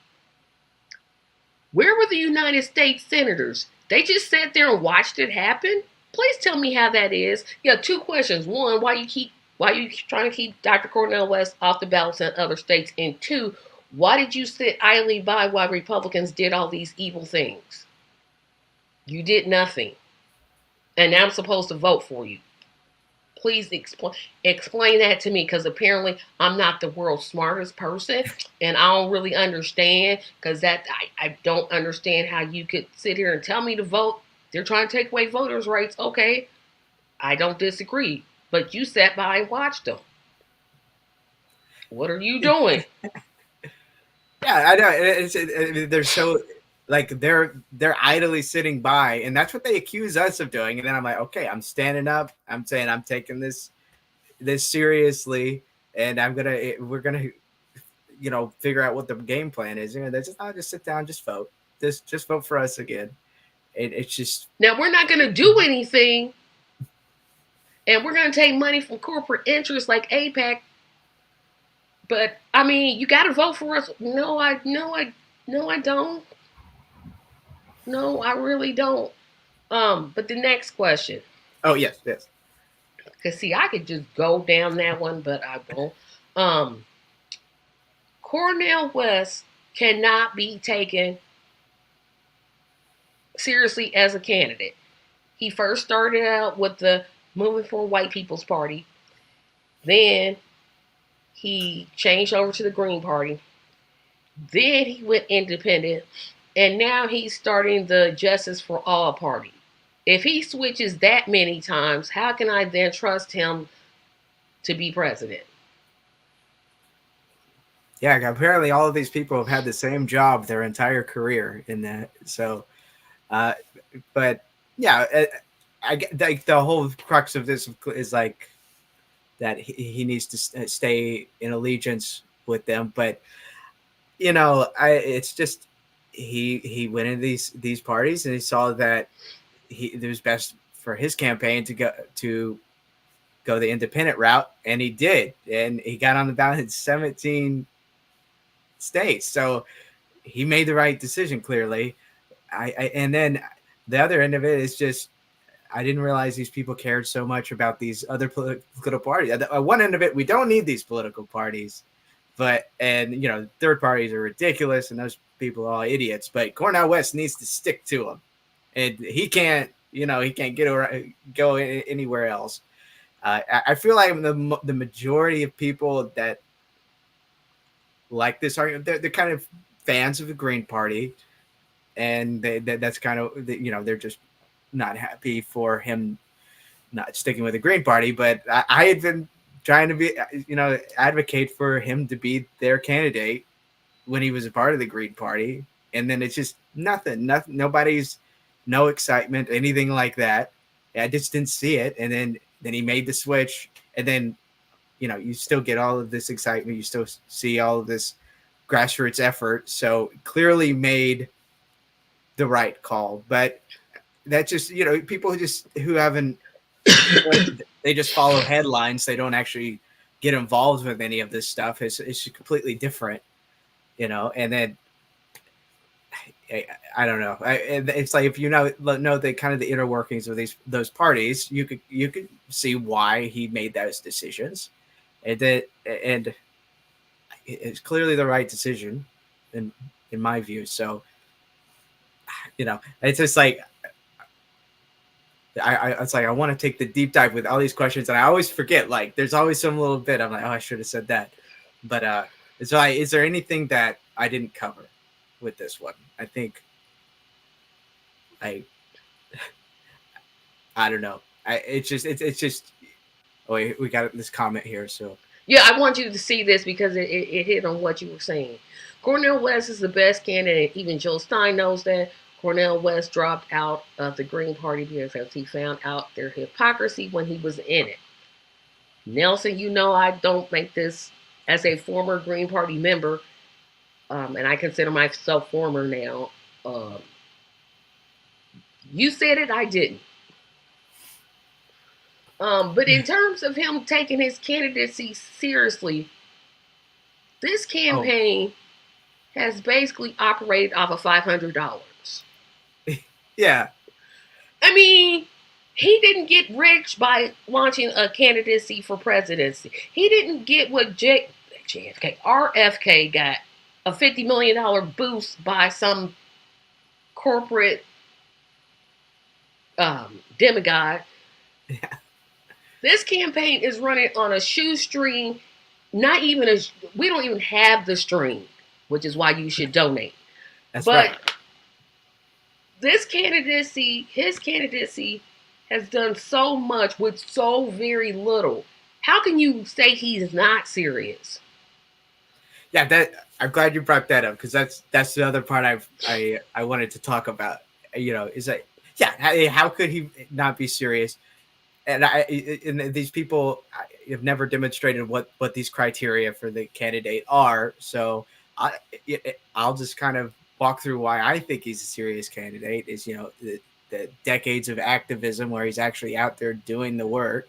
Where were the United States senators? They just sat there and watched it happen? Please tell me how that is. Yeah, two questions. One, why you trying to keep Dr. Cornel West off the ballots in other states? And two, why did you sit idly by while Republicans did all these evil things? You did nothing. And now I'm supposed to vote for you. Please explain that to me because apparently I'm not the world's smartest person and I don't really understand because I don't understand how you could sit here and tell me to vote. They're trying to take away voters' rights. Okay, I don't disagree, but you sat by and watched them. What are you doing? Yeah, I know. They're so, like, they're idly sitting by, and that's what they accuse us of doing. And then I'm like, okay, I'm standing up. I'm saying I'm taking this seriously, and we're gonna figure out what the game plan is. They just, I'll just sit down, just vote, just vote for us again. It's just, Now we're not going to do anything, and we're going to take money from corporate interests like APAC. But I mean, you got to vote for us. No, I don't. No, I really don't. But the next question, oh yes, yes. because see, I could just go down that one, but I won't. Um, Cornel West cannot be taken seriously as a candidate. He first started out with the Moving for White People's Party. Then he changed over to the Green Party. Then he went independent. And now he's starting the Justice for All Party. If he switches that many times, how can I then trust him to be president? Yeah, apparently all of these people have had the same job their entire career in that. So, uh, but yeah, I get, like, the whole crux of this is like that he needs to stay in allegiance with them. But it's just he went into these parties and he saw that it was best for his campaign to go the independent route, and he did, and he got on the ballot in 17 states. So he made the right decision, clearly. And then the other end of it is just, I didn't realize these people cared so much about these other political parties. At one end of it, we don't need these political parties. But and third parties are ridiculous, and those people are all idiots. But Cornel West needs to stick to them, and he can't get around, go anywhere else. I feel like the majority of people that like this argument, they're kind of fans of the Green Party, and that's kind of they're just not happy for him not sticking with the Green Party. But I had been trying to be advocate for him to be their candidate when he was a part of the Green Party, and then it's just nothing, nobody's no excitement, anything like that. I just didn't see it, and then he made the switch, and then you still get all of this excitement, you still see all of this grassroots effort, so clearly made the right call. But that just people who haven't they just follow headlines, they don't actually get involved with any of this stuff. It's completely different, and then I don't know. It's like if you know the kind of the inner workings of those parties, you could see why he made those decisions, and it's clearly the right decision, in my view. So it's just like it's like I want to take the deep dive with all these questions, and I always forget. Like, there's always some little bit I'm like, oh, I should have said that. But so is there anything that I didn't cover with this one? I think I I don't know. It's just. Oh, wait, we got this comment here. So Yeah, I want you to see this because it hit on what you were saying. Cornel West is the best candidate. Even Joe Stein knows that. Cornel West dropped out of the Green Party because he found out their hypocrisy when he was in it. Nelson, I don't make this as a former Green Party member, and I consider myself former now. Um, you said it, I didn't. But in terms of him taking his candidacy seriously, this oh campaign has basically operated off of $500. yeah. I mean, he didn't get rich by launching a candidacy for presidency. He didn't get what JFK, RFK got, a $50 million boost by some corporate demigod. Yeah, This campaign is running on a shoestring. Not even a. We don't even have the string, which is why you should donate. that's right. But his candidacy, has done so much with so very little. How can you say he's not serious? Yeah, that I'm glad you brought that up, because that's the other part I wanted to talk about. Is that, yeah, how could he not be serious? And these people have never demonstrated what these criteria for the candidate are. So I I'll just kind of walk through why I think he's a serious candidate. Is the decades of activism where he's actually out there doing the work,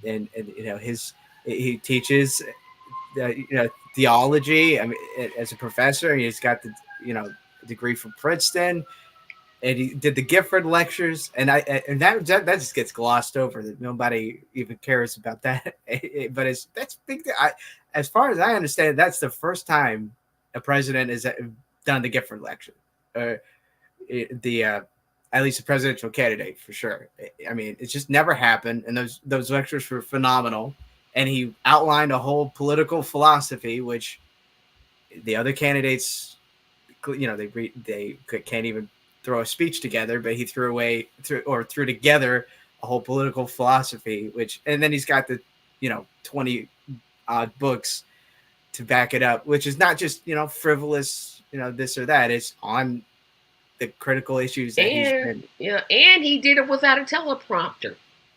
and his he teaches theology. I mean, as a professor, he's got the degree from Princeton, and he did the Gifford lectures, and that just gets glossed over. That nobody even cares about that. But that's big. As far as I understand, that's the first time a president has done the Gifford lecture, or the at least a presidential candidate for sure. I mean, it's just never happened, and those lectures were phenomenal. And he outlined a whole political philosophy, which the other candidates, they can't even throw a speech together, but he threw together a whole political philosophy, and then he's got the 20 odd books to back it up, which is not just frivolous, this or that. It's on the critical issues that he's And been. and he did it without a teleprompter.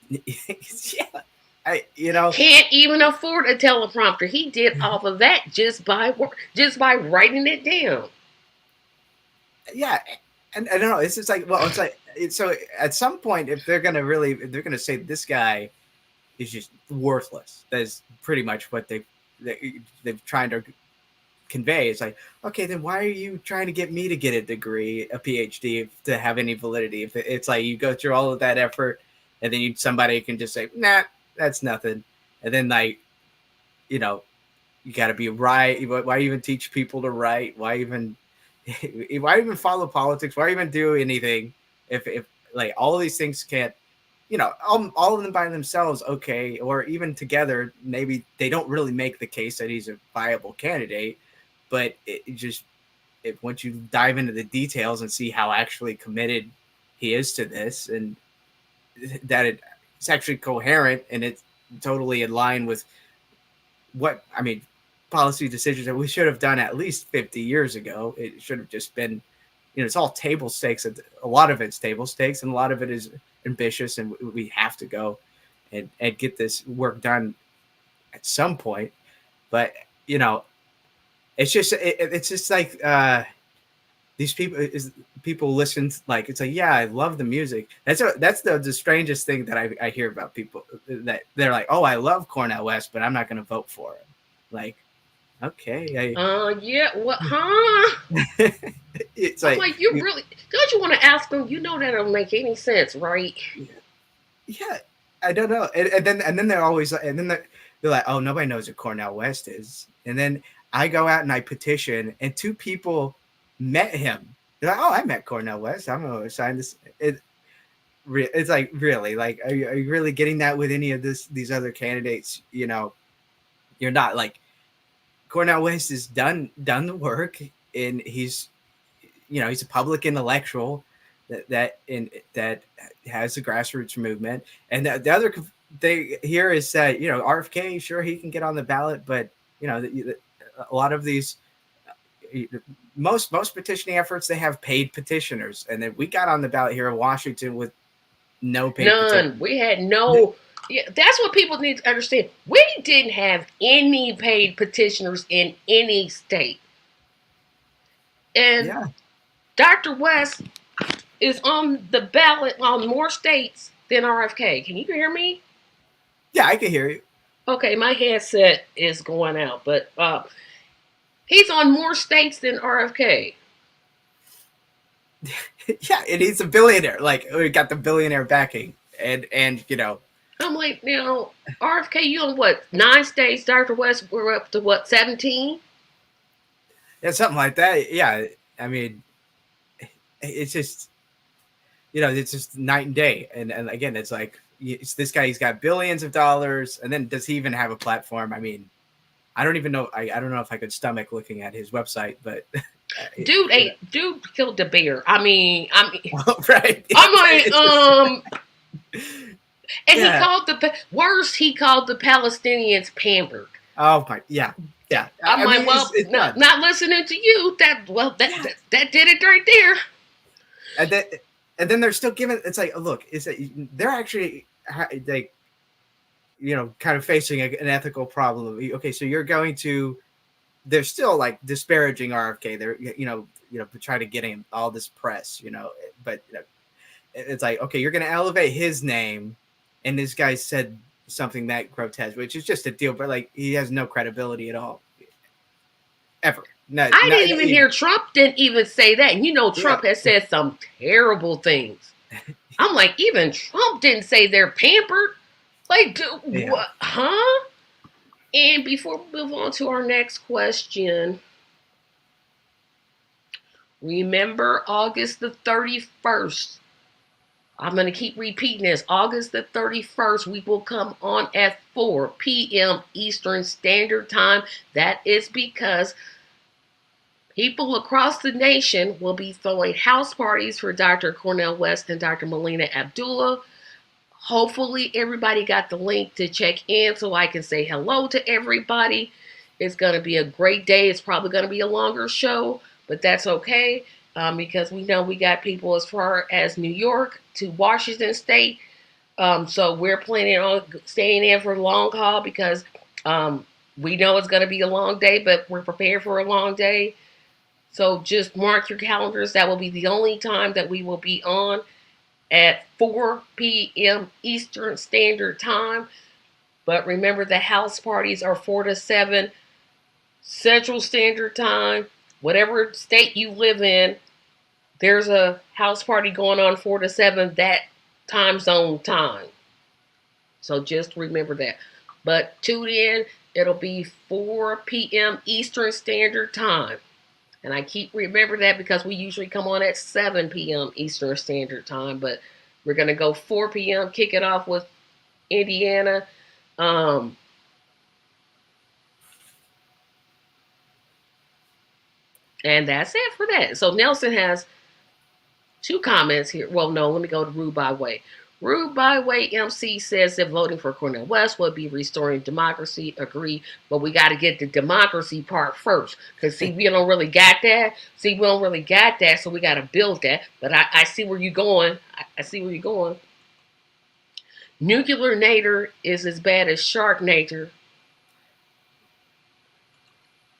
Yeah, I. Can't even afford a teleprompter. He did all of that just by writing it down. Yeah, and I don't know. It's just like, well, so at some point, if they're gonna say this guy is just worthless, that's pretty much what they've trying to convey. It's like, okay, then why are you trying to get me to get a degree, a PhD, to have any validity? If it's like you go through all of that effort, and then somebody can just say, nah, that's nothing, and then you know you got to be right. Why even teach people to write? Why even follow politics? Why even do anything if like all of these things can't, all of them by themselves, okay, or even together, maybe they don't really make the case that he's a viable candidate, but it just once you dive into the details and see how actually committed he is to this, and that it's actually coherent and it's totally in line with what I mean, policy decisions that we should have done at least 50 years ago. It should have just been, it's all table stakes. A lot of it's table stakes, and a lot of it is ambitious, and we have to go and get this work done at some point. But it's just like these people listen like it's like, yeah, I love the music. That's the strangest thing that I hear about people, that they're like, oh, I love Cornel West, but I'm not going to vote for him. Like, okay, Yeah, what, huh? it's I'm like, like, you really, don't you want to ask them? You know that don't make any sense, right? yeah, I don't know. And then they're always like, and then they're like, oh, nobody knows what Cornel West is. And then I go out and I petition, and two people met him. They're like, oh, I met Cornel West. I'm going to sign this. It's like, really, like, are you really getting that with any of these other candidates? You're not. Like, Cornel West has done the work, and he's a public intellectual that has the grassroots movement. And the other thing here is that RFK, sure, he can get on the ballot, but a lot of these most petitioning efforts, they have paid petitioners, and then we got on the ballot here in Washington with no paid petition. None. We had no. Yeah, that's what people need to understand. We didn't have any paid petitioners in any state. And Yeah, Dr. West is on the ballot on more states than RFK. Can you hear me? yeah, I can hear you. Okay, my headset is going out, but he's on more states than RFK. Yeah, and he's a billionaire. Like, we got the billionaire backing, and I'm like, now, RFK, you on what, 9 states? Dr. West, we're up to what, 17? yeah, something like that. Yeah, I mean, it's just it's just night and day. And again, it's like, it's this guy. He's got billions of dollars, and then does he even have a platform? I mean, I don't even know. I don't know if I could stomach looking at his website, but Dude killed the bear. I mean, right. I'm like, and Yeah. he called he called the Palestinians pampered. Oh my, yeah, yeah. I'm like, well, no, not listening to you. That did it right there. And then they're still giving. It's like, look, they're actually like, kind of facing an ethical problem. Okay, so you're going to. They're still like disparaging RFK. They're trying to get him all this press, but it's like, okay, you're going to elevate his name, and this guy said something that grotesque, which is just a deal, but like, he has no credibility at all, ever. I didn't even hear Trump didn't even say that. And Trump has said some terrible things. I'm like, even Trump didn't say they're pampered. Like, what? Huh? And before we move on to our next question, remember August the 31st. I'm going to keep repeating this. August the 31st, we will come on at 4 p.m. Eastern Standard Time. That is because people across the nation will be throwing house parties for Dr. Cornel West and Dr. Melina Abdullah. Hopefully everybody got the link to check in so I can say hello to everybody. It's going to be a great day. It's probably going to be a longer show, but that's okay because we know we got people as far as New York to Washington State. So we're planning on staying in for a long haul because we know it's going to be a long day, but we're prepared for a long day. So just mark your calendars. That will be the only time that we will be on at 4 p.m. Eastern Standard Time. But remember, the house parties are 4 to 7 Central Standard Time. Whatever state you live in, there's a house party going on 4 to 7 that time zone time. So just remember that. But tune in It'll be 4 p.m. Eastern Standard Time. And I keep remember that because we usually come on at 7 p.m. Eastern Standard Time, but we're gonna go 4 p.m. Kick it off with Indiana. Um, and that's it for that. So Nelson has 2 comments here. Well, no, let me go to Rude by Way. Rude by Way MC says that voting for Cornel West would be restoring democracy. Agree, but we got to get the democracy part first. Because, see, we don't really got that. See, we don't really got that, so we got to build that. But I see where you're going. I see where you're going. Nuclear Nader is as bad as Shark Nader.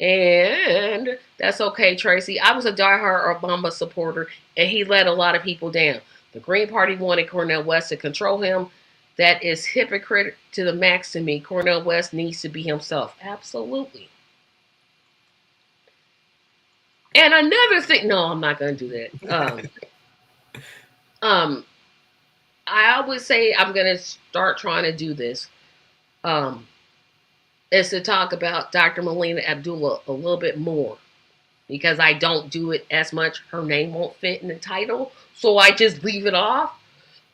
And that's okay, Tracy. I was a diehard Obama supporter, and he let a lot of people down. The Green Party wanted Cornel West to control him. That is hypocrite to the max to me. Cornel West needs to be himself. Absolutely. And another thing, no, I'm not going to do that. Um, I always say I'm going to start trying to do this. Is to talk about Dr. Melina Abdullah a little bit more because I don't do it as much. Her name won't fit in the title, so I just leave it off.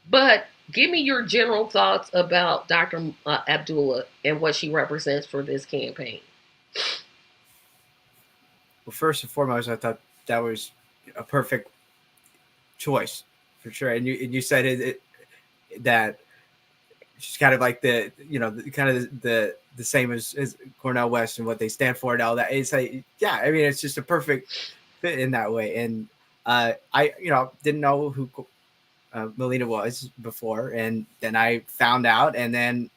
But give me your general thoughts about Dr. Abdullah and what she represents for this campaign. Well, first and foremost, I thought that was a perfect choice for sure. And you said that she's kind of like the kind of the same as Cornel West and what they stand for and all that. It's like, yeah, I mean, it's just a perfect fit in that way. And I didn't know who Melina was before, and then I found out, and then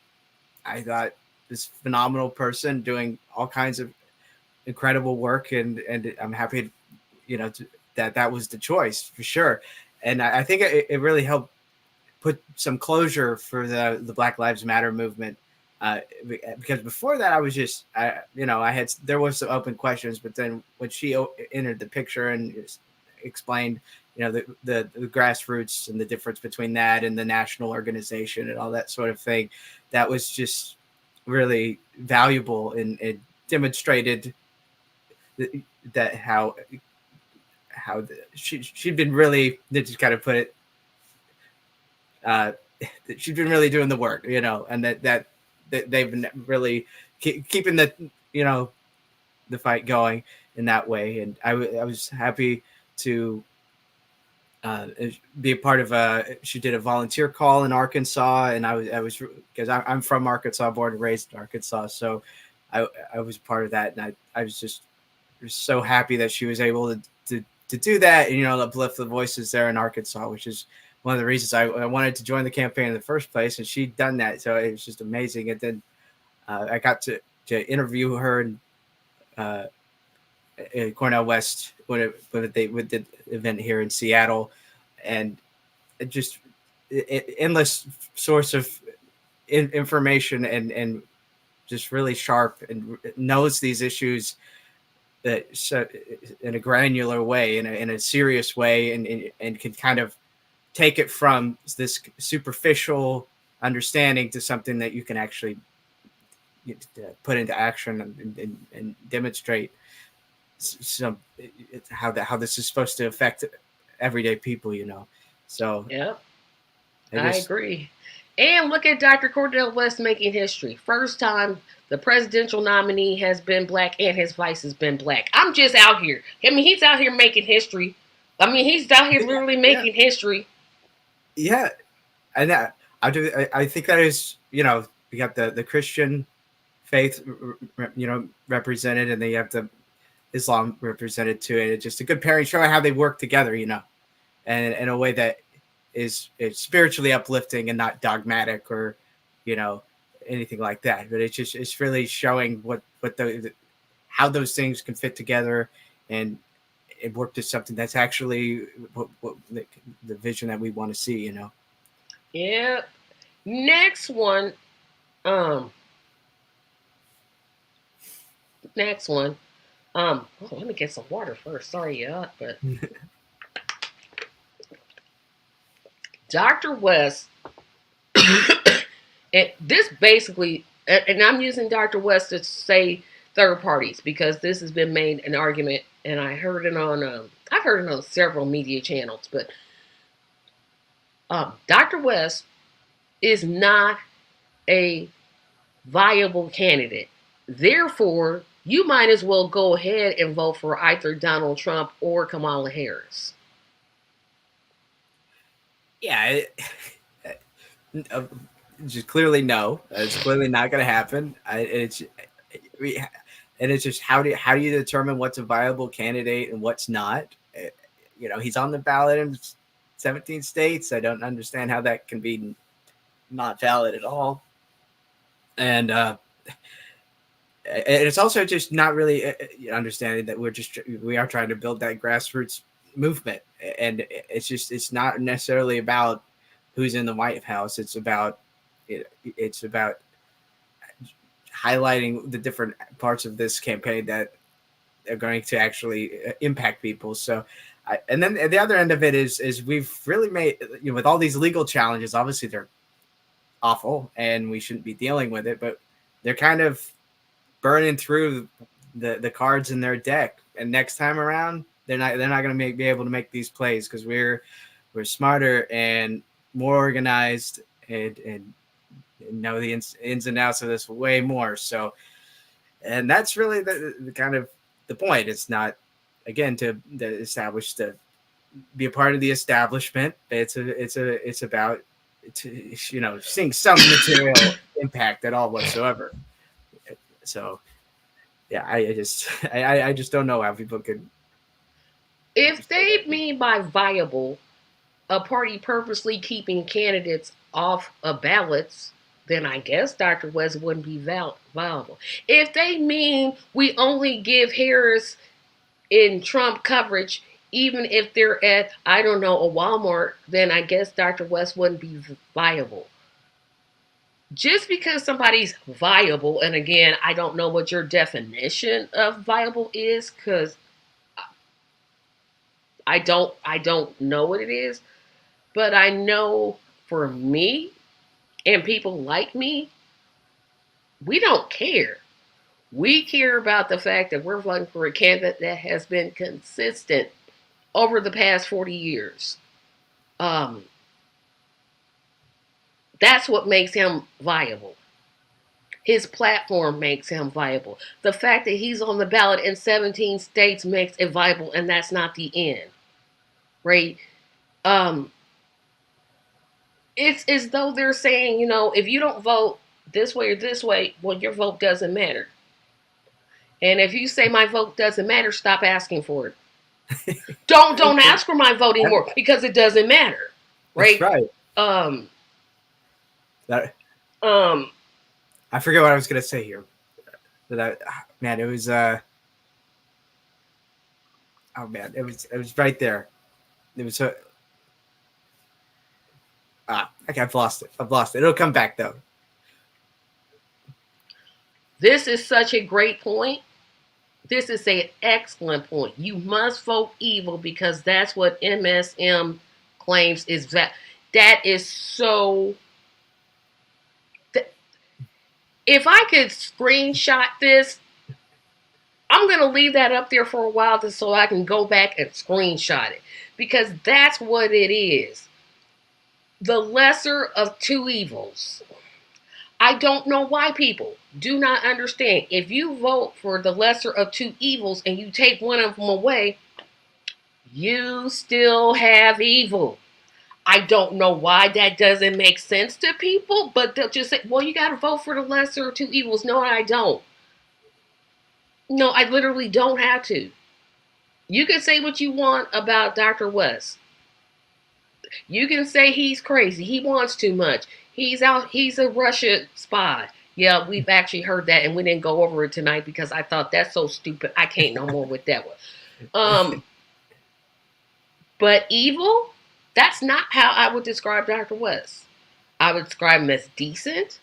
I thought this phenomenal person doing all kinds of incredible work, and I'm happy, that was the choice for sure. And I think it really helped put some closure for the Black Lives Matter movement. Because before that, I was just, there was some open questions, but then when she entered the picture and explained, the grassroots and the difference between that and the national organization and all that sort of thing, that was just really valuable and demonstrated that she'd been really, to kind of put it, she's been really doing the work, and that they've been really keeping the fight going in that way. And I was happy to be a part of she did a volunteer call in Arkansas, and I was because I'm from Arkansas, born and raised in Arkansas, so I was part of that, and I was just so happy that she was able to do that, and uplift the voices there in Arkansas, which is one of the reasons I wanted to join the campaign in the first place, and she'd done that, so it was just amazing. And then I got to interview her in Cornel West when the event here in Seattle, and just endless source of information, and just really sharp, and knows these issues that in a granular way, in a serious way, and can kind of take it from this superficial understanding to something that you can actually put into action and demonstrate some how this is supposed to affect everyday people. So Yep, I agree. And look at Dr. Cornel West making history. First time the presidential nominee has been black and his vice has been black. I'm just out here. I mean, he's out here making history. I mean, he's out here literally making history. Yeah, and I think that is, we got the Christian faith, represented, and then you have the Islam represented too, and it's just a good pairing, showing how they work together, and in a way that is spiritually uplifting and not dogmatic or anything like that. But it's really showing what how those things can fit together and work to something that's actually what the vision that we want to see. Yep. Next one. Next one. Let me get some water first. Sorry, but Dr. West, and this basically and I'm using Dr. West to say third parties because this has been made an argument, and I've heard it on several media channels, but Dr. West is not a viable candidate. Therefore, you might as well go ahead and vote for either Donald Trump or Kamala Harris. Yeah, uh, just clearly no. It's clearly not going to happen. And it's just how do you determine what's a viable candidate and what's not? He's on the ballot in 17 states. I don't understand how that can be not valid at all. And it's also just not really understanding that we are trying to build that grassroots movement, and it's not necessarily about who's in the White House. It's about highlighting the different parts of this campaign that are going to actually impact people. So, and then the other end of it is we've really made, with all these legal challenges. Obviously, they're awful, and we shouldn't be dealing with it. But they're kind of burning through the cards in their deck, and next time around, they're not going to be able to make these plays because we're smarter and more organized and know the ins and outs of this way more. So, and that's really the kind of the point. It's not, again, to establish to be a part of the establishment. It's about seeing some material impact at all whatsoever. So yeah, I just don't know how people could. If they mean by viable a party purposely keeping candidates off of ballots, then I guess Dr. West wouldn't be viable. If they mean we only give Harris in Trump coverage, even if they're at, I don't know, a Walmart, then I guess Dr. West wouldn't be viable. Just because somebody's viable, and again, I don't know what your definition of viable is, because I don't know what it is, but I know for me and people like me, we don't care. We care about the fact that we're voting for a candidate that has been consistent over the past 40 years. Um, that's what makes him viable. His platform makes him viable. The fact that he's on the ballot in 17 states makes it viable, and that's not the end, right? Um, it's as though they're saying, if you don't vote this way or this way, well, your vote doesn't matter. And if you say my vote doesn't matter, stop asking for it. Don't ask for my vote anymore because it doesn't matter, That's right? right. Um, That um, I forget what I was gonna say here. Man, it was oh man, it was right there. It was I've lost it. I've lost it. It'll come back though. this is such a great point. This is an excellent point. You must vote evil because that's what MSM claims is that. That is so. If I could screenshot this, I'm going to leave that up there for a while so I can go back and screenshot it because that's what it is. The lesser of two evils. I don't know why people do not understand. If you vote for the lesser of two evils and you take one of them away, you still have evil. I don't know why that doesn't make sense to people, but they'll just say, well, you got to vote for the lesser of two evils. No, I don't. No, I literally don't have to. You can say what you want about Dr. West. You can say he's crazy. He wants too much. He's out. He's a Russia spy. Yeah, we've actually heard that, and we didn't go over it tonight because I thought that's so stupid. I can't no more with that one. But evil, that's not how I would describe Dr. West. I would describe him as decent,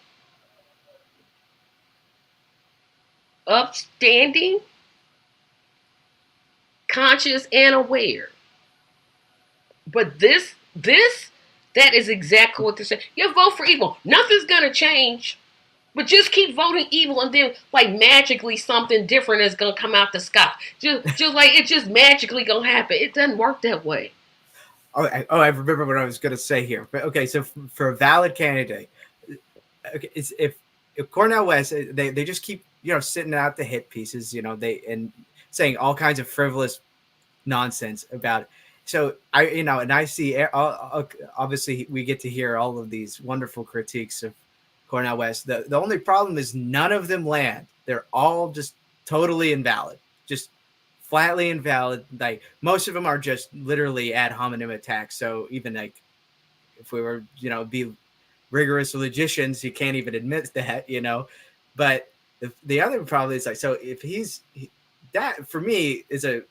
upstanding, conscious, and aware. But that is exactly what they're saying. You vote for evil. Nothing's gonna change. But just keep voting evil, and then like magically something different is gonna come out the sky. Just like it's just magically gonna happen. It doesn't work that way. I remember what I was going to say here. But okay, so for a valid candidate, okay, it's if Cornel West, they just keep sitting out the hit pieces, they and saying all kinds of frivolous nonsense about it. So and I see obviously we get to hear all of these wonderful critiques of Cornel West. The only problem is none of them land. They're all just totally invalid, just flatly invalid. Like most of them are just literally ad hominem attacks. So even like if we were be rigorous logicians, you can't even admit that. But the other problem is like, so if that for me is a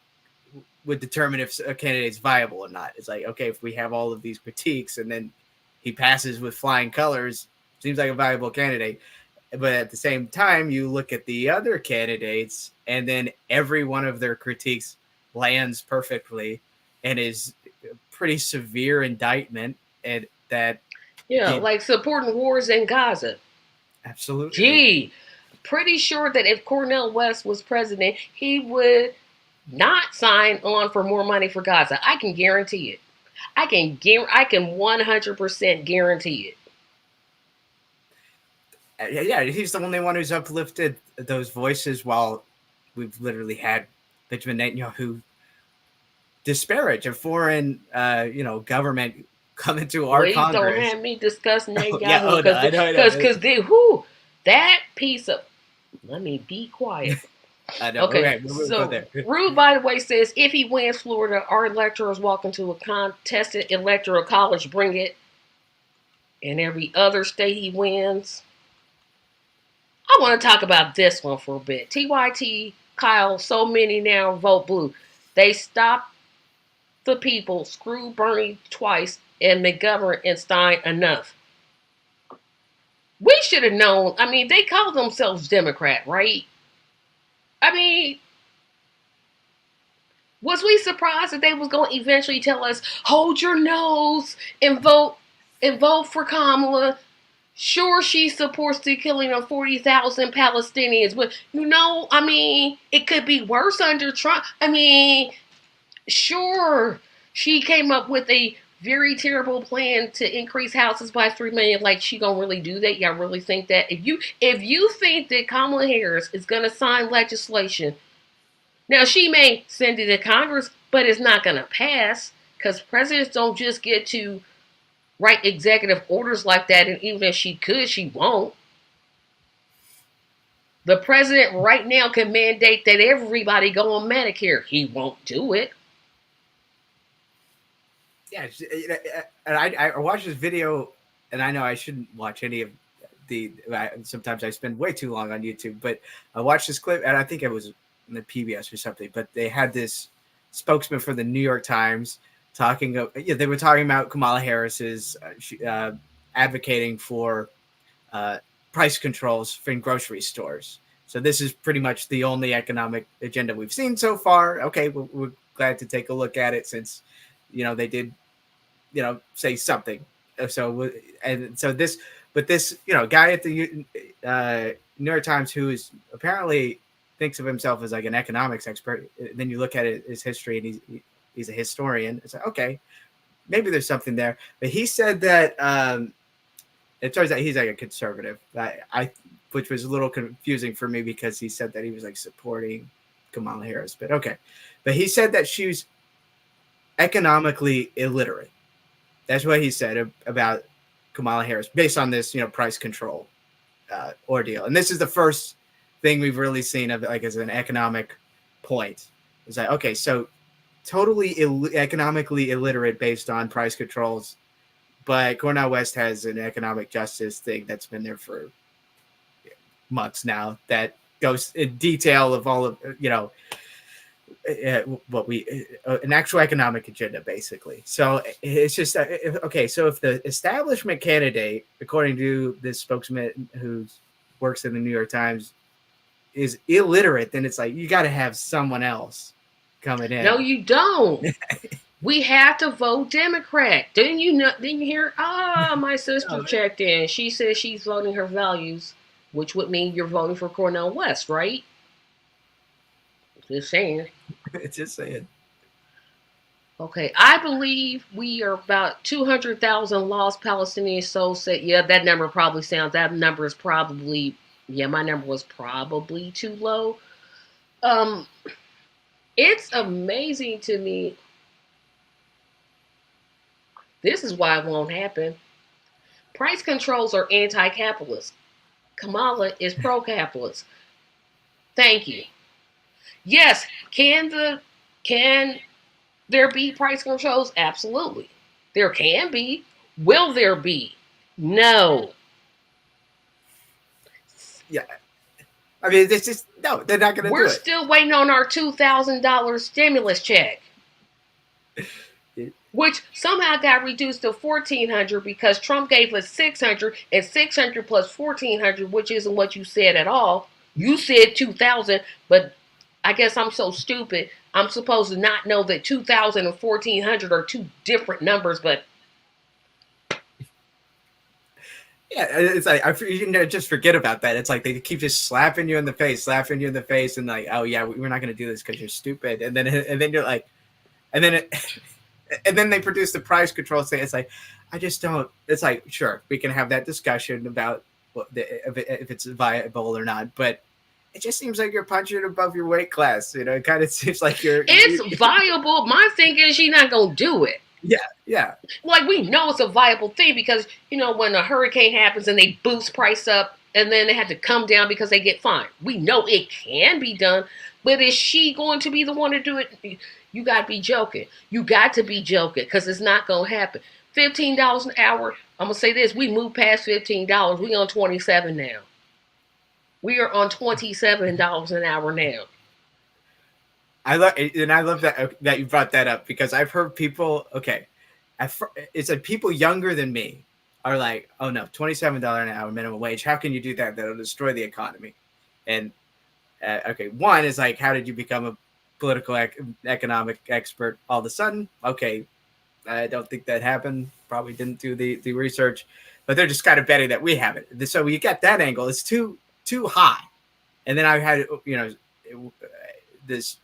would determine if a candidate's viable or not. It's like, okay, if we have all of these critiques and then he passes with flying colors, seems like a viable candidate. But at the same time, you look at the other candidates, and then every one of their critiques lands perfectly and is a pretty severe indictment, and that Yeah, he like supporting wars in Gaza. absolutely. Gee, pretty sure that if Cornel West was president, he would not sign on for more money for Gaza. I can guarantee it. I can 100% guarantee it. Yeah, he's the only one who's uplifted those voices while we've literally had Benjamin Netanyahu disparage a foreign, government come into our Please don't Congress. have me discuss Oh, yeah. Netanyahu Oh no, because I know. because they who that piece of let me be quiet. I know. Okay, Okay, we'll go so there. Rude, by the way, says if he wins Florida, our electors walk into a contested electoral college, bring it, in every other state he wins. I want to talk about this one for a bit. TYT, Kyle, so many now vote blue. They stopped the people, screw Bernie twice, and McGovern and Stein enough. We should have known. I mean, they call themselves Democrat, right? I mean, was we surprised that they was going to eventually tell us, hold your nose and vote for Kamala? Sure, she supports the killing of 40,000 Palestinians, but I mean, it could be worse under Trump. I mean, sure, she came up with a very terrible plan to increase houses by 3 million. Like, she gonna really do that? Y'all really think that? If you think that Kamala Harris is gonna sign legislation, now she may send it to Congress, but it's not gonna pass because presidents don't just get to write executive orders like that, and even if she could, she won't. The president right now can mandate that everybody go on Medicare. He won't do it. Yeah, and I watched this video, and I know I shouldn't watch any of the. Sometimes I spend way too long on YouTube, but I watched this clip, and I think it was in the PBS or something. But they had this spokesman for the New York Times talking. They were talking about Kamala Harris's advocating for price controls in grocery stores. So this is pretty much the only economic agenda we've seen so far. Okay, we're glad to take a look at it since they did say something. So and so this, but this guy at the New York Times who is apparently thinks of himself as like an economics expert. Then you look at his history, and he's a historian. It's like, okay, maybe there's something there. But he said that it turns out he's like a conservative. Which was a little confusing for me because he said that he was like supporting Kamala Harris. But okay, but he said that she's economically illiterate. That's what he said about Kamala Harris based on this, price control ordeal. And this is the first thing we've really seen of like as an economic point. It's like, okay, so totally economically illiterate based on price controls, but Cornel West has an economic justice thing that's been there for months now that goes in detail of all of what we an actual economic agenda basically. So it's just okay. So if the establishment candidate, according to this spokesman who works in the New York Times, is illiterate, then it's like you got to have someone else coming No, in. you don't. We have to vote Democrat. Didn't you know? Didn't you hear? Ah, my sister No, checked in. She says she's voting her values. which would mean you're voting for Cornel West, right? Just saying. It's just saying. Okay, I believe we are about 200,000 lost Palestinian souls. Said, yeah, that number probably sounds. That number is probably, yeah, my number was probably too low. Um, it's amazing to me. This is why it won't happen. Price controls are anti-capitalist. Kamala is pro-capitalist. Thank you. Yes, can there be price controls? Absolutely. There can be. Will there be? No. Yeah. I mean, this is no. They're not going to We're do it. still waiting on our $2,000 stimulus check, which somehow got reduced to 1,400 because Trump gave us 600 and 600 plus 1,400, which isn't what you said at all. You said 2,000, but I guess I'm so stupid. I'm supposed to not know that 2,000 and 1,400 are two different numbers, but Yeah, it's like just forget about that. It's like they keep just slapping you in the face, and like, oh yeah, we're not going to do this because you're stupid. And then you're like, and then it, and then they produce the price control thing. It's like, I just don't. It's like, sure, we can have that discussion about if it's viable or not, but it just seems like you're punching above your weight class. It kind of seems like it's viable. My thing is she's not going to do it. Yeah. Like we know it's a viable thing because when a hurricane happens and they boost price up and then they had to come down because they get fined. We know it can be done, but is she going to be the one to do it? You got to be joking. You got to be joking because it's not going to happen. $15 an hour. I'm gonna say this: we moved past $15. We on 27 now. We are on $27 an hour now. I love that you brought that up because I've heard people. Okay, it's like people younger than me are like, oh no, $27 an hour minimum wage. How can you do that? That'll destroy the economy. And okay, one is like, how did you become a political economic expert all of a sudden? Okay, I don't think that happened. Probably didn't do the research, but they're just kind of betting that we have it. So you get that angle. It's too high. And then I had this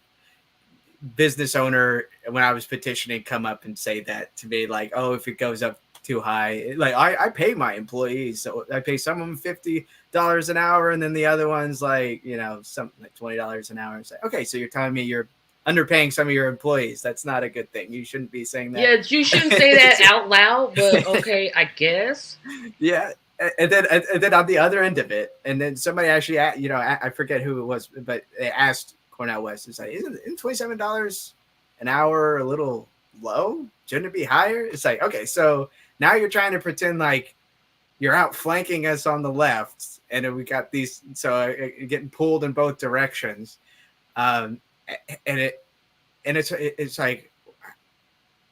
business owner when I was petitioning come up and say that to me, like, oh, if it goes up too high, like I pay my employees, so I pay some of them $50 an hour, and then the other ones like something like $20 an hour. It's like, okay, so you're telling me you're underpaying some of your employees. That's not a good thing. You shouldn't be saying that. Yeah, you shouldn't say that out loud, but okay, I guess. Yeah. And then on the other end of it, and then somebody actually, I forget who it was, but they asked Cornel West, it's like, isn't $27 an hour a little low? Shouldn't it be higher? It's like, okay, so now you're trying to pretend like you're outflanking us on the left, and we got these, so getting pulled in both directions, and it's like,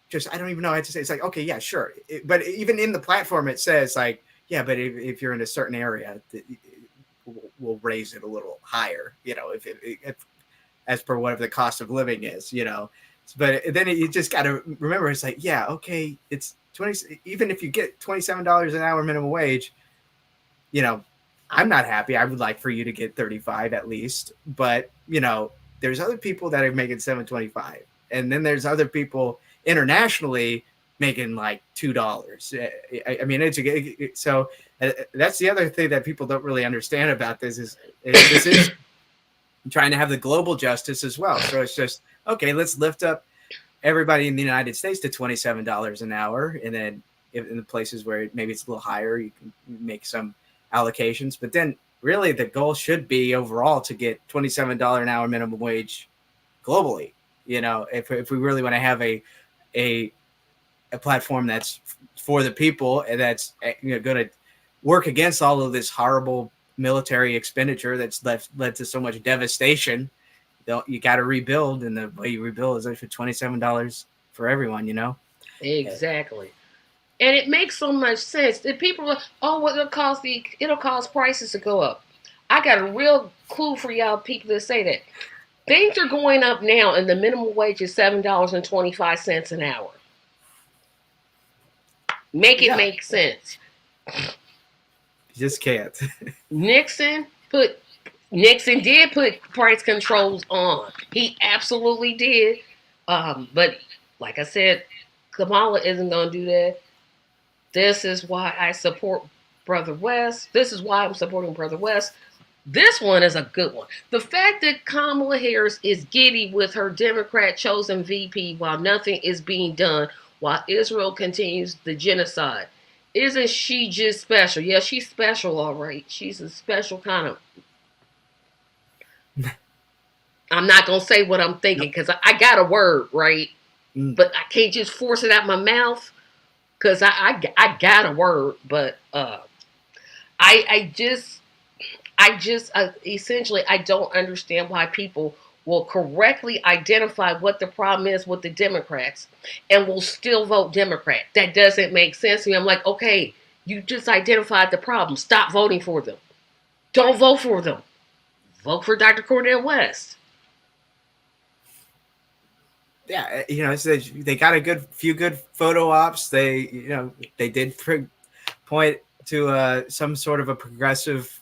just I don't even know how to say. It's like, okay, yeah, sure, but even in the platform it says like, yeah, but if you're in a certain area, we'll raise it a little higher, if as per whatever the cost of living is, But then you just got to remember, it's like, yeah, okay, it's 20. Even if you get $27 an hour minimum wage, I'm not happy. I would like for you to get 35 at least, but there's other people that are making 7.25, and then there's other people internationally making like $2. I mean, so that's the other thing that people don't really understand about this is this is trying to have the global justice as well. So it's just, okay, let's lift up everybody in the United States to $27 an hour, and then in the places where maybe it's a little higher, you can make some allocations. But then really the goal should be overall to get $27 an hour minimum wage globally. If we really want to have a platform that's for the people and that's going to work against all of this horrible military expenditure that's led to so much devastation, you got to rebuild, and the way you rebuild is for $27 for everyone. Exactly. And it makes so much sense. The people are, oh, well, it'll cause prices to go up. I got a real clue for y'all people that say that. Things are going up now, and the minimum wage is $7.25 an hour. Make it make sense. just can't. Nixon put Nixon did put price controls on. He absolutely did. But like I said, Kamala isn't going to do that. This is why I support Brother West. This is why I'm supporting Brother West. This one is a good one. The fact that Kamala Harris is giddy with her Democrat chosen VP while nothing is being done, while Israel continues the genocide. Isn't she just special? Yeah, she's special, all right. She's a special kind of. I'm not going to say what I'm thinking Nope. because I got a word, right? Mm. But I can't just force it out my mouth because I got a word. But I, I just essentially I don't understand why people will correctly identify what the problem is with the Democrats and will still vote Democrat. That doesn't make sense to me. I'm like, okay, you just identified the problem. Stop voting for them. Don't vote for them. Vote for Dr. Cornel West. Yeah, so they got a few good photo ops. They did point to some sort of a progressive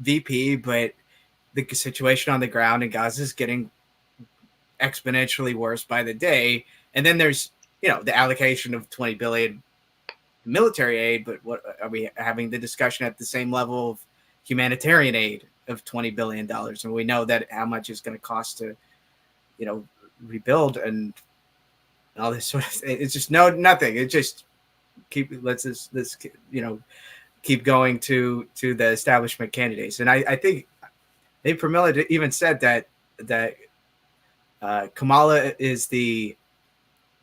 VP, but the situation on the ground in Gaza is getting exponentially worse by the day. And then there's the allocation of 20 billion military aid, but what are we having the discussion at the same level of humanitarian aid of $20 billion? And we know that how much it's going to cost to rebuild and all this sort of. It's just nothing. It just let's keep going to the establishment candidates. And I think Dave Pramila even said that Kamala is the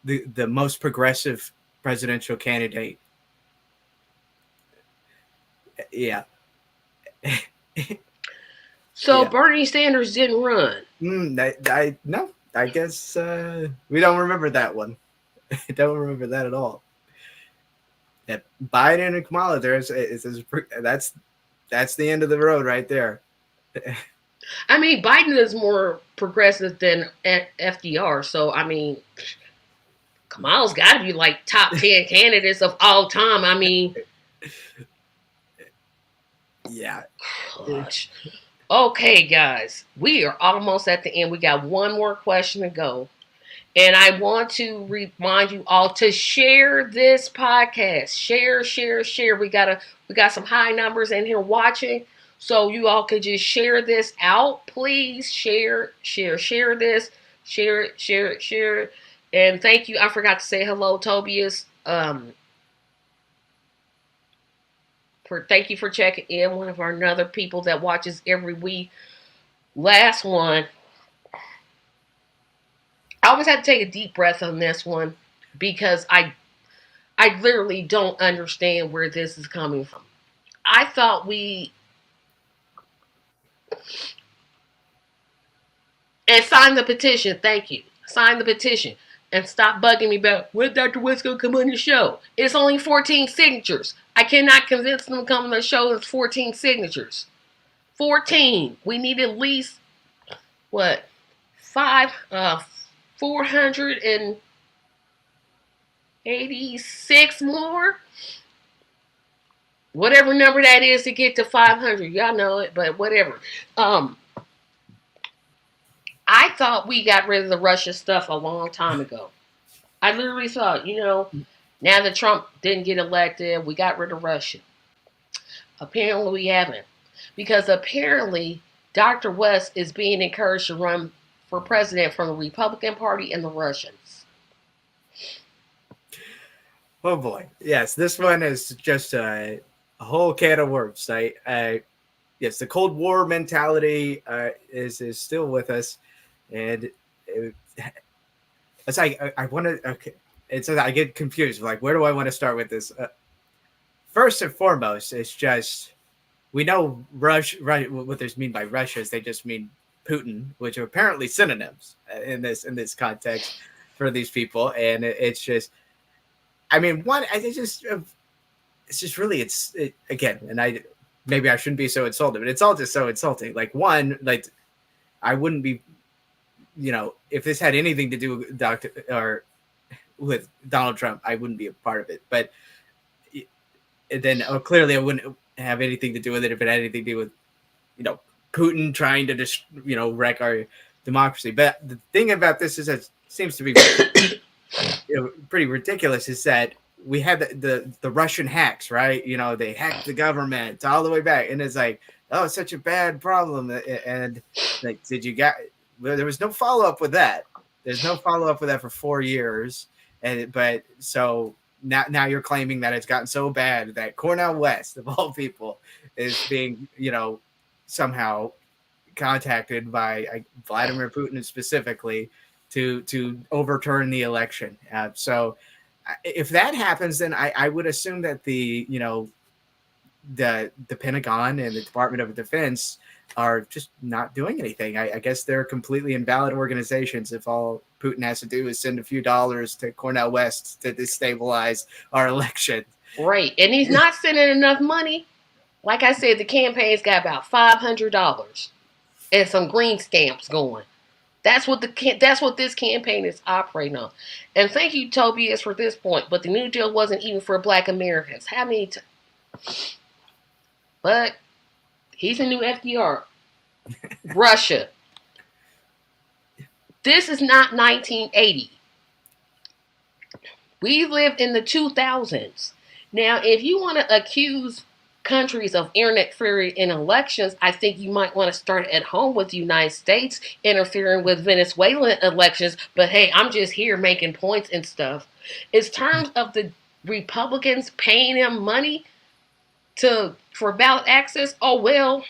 most progressive presidential candidate. Yeah. So Yeah. Bernie Sanders didn't run. No, I guess we don't remember that one. I don't remember that at all. That Biden and Kamala, that's the end of the road right there. I mean, Biden is more progressive than FDR. So I mean, Kamala's got to be like top 10 candidates of all time. I mean, Yeah. gosh. Okay, guys, we are almost at the end. We got one more question to go. And I want to remind you all to share this podcast. Share, share, share. We got some high numbers in here watching. So you all could just share this out. Please share, share, share this. Share it, share it, share it. And thank you. I forgot to say hello, Tobias. Thank you for checking in. One of our other people that watches every week. Last one. I always have to take a deep breath on this one because I literally don't understand where this is coming from. I thought and sign the petition. Thank you. Sign the petition and stop bugging me about when Dr. West gonna come on the show. It's only 14 signatures. I cannot convince them to come on the show. It's 14 signatures. 14. We need at least what 486 more. Whatever number that is to get to 500. Y'all know it, but whatever. I thought we got rid of the Russia stuff a long time ago. I literally thought, now that Trump didn't get elected, we got rid of Russia. Apparently, we haven't. Because apparently, Dr. West is being encouraged to run for president from the Republican Party and the Russians. Oh boy. Yes, this one is just a whole can of worms. Yes, the Cold War mentality is still with us, and it's like I want to. Okay, it's I get confused. Like, where do I want to start with this? First and foremost, it's just we know Russia. What they mean by Russia is they just mean Putin, which are apparently synonyms in this context for these people, and it's just. I mean, it's just really again, and maybe I shouldn't be so insulted, but it's all just so insulting. Like one, like I wouldn't be, if this had anything to do with Donald Trump, I wouldn't be a part of it. But then clearly I wouldn't. have anything to do with it if it had anything to do with, you know, Putin trying to just, you know, wreck our democracy. But the thing about this is that seems to be, you know, pretty ridiculous is that we had the Russian hacks, right? You know, they hacked the government all the way back, and it's like, oh, it's such a bad problem. And like, did you get? Well, there was no follow up with that. There's no follow up with that for 4 years, and but so now you're claiming that it's gotten so bad that Cornel West of all people is being, you know, somehow contacted by Vladimir Putin specifically to overturn the election. So if that happens, then I would assume that the, you know, the Pentagon and the Department of Defense are just not doing anything. I guess they're completely invalid organizations if all Putin has to do is send a few dollars to Cornel West to destabilize our election. Right. And he's not sending enough money. Like I said, the campaign's got about $500 and some green stamps going. That's what this campaign is operating on. And thank you, Tobias, for this point. But the New Deal wasn't even for Black Americans. How many? But he's a new FDR. Russia. This is not 1980. We lived in the 2000s. Now, if you want to accuse countries of interfering in elections, I think you might want to start at home with the United States interfering with Venezuelan elections. But hey, I'm just here making points and stuff. In terms of the Republicans paying him money for ballot access, oh well,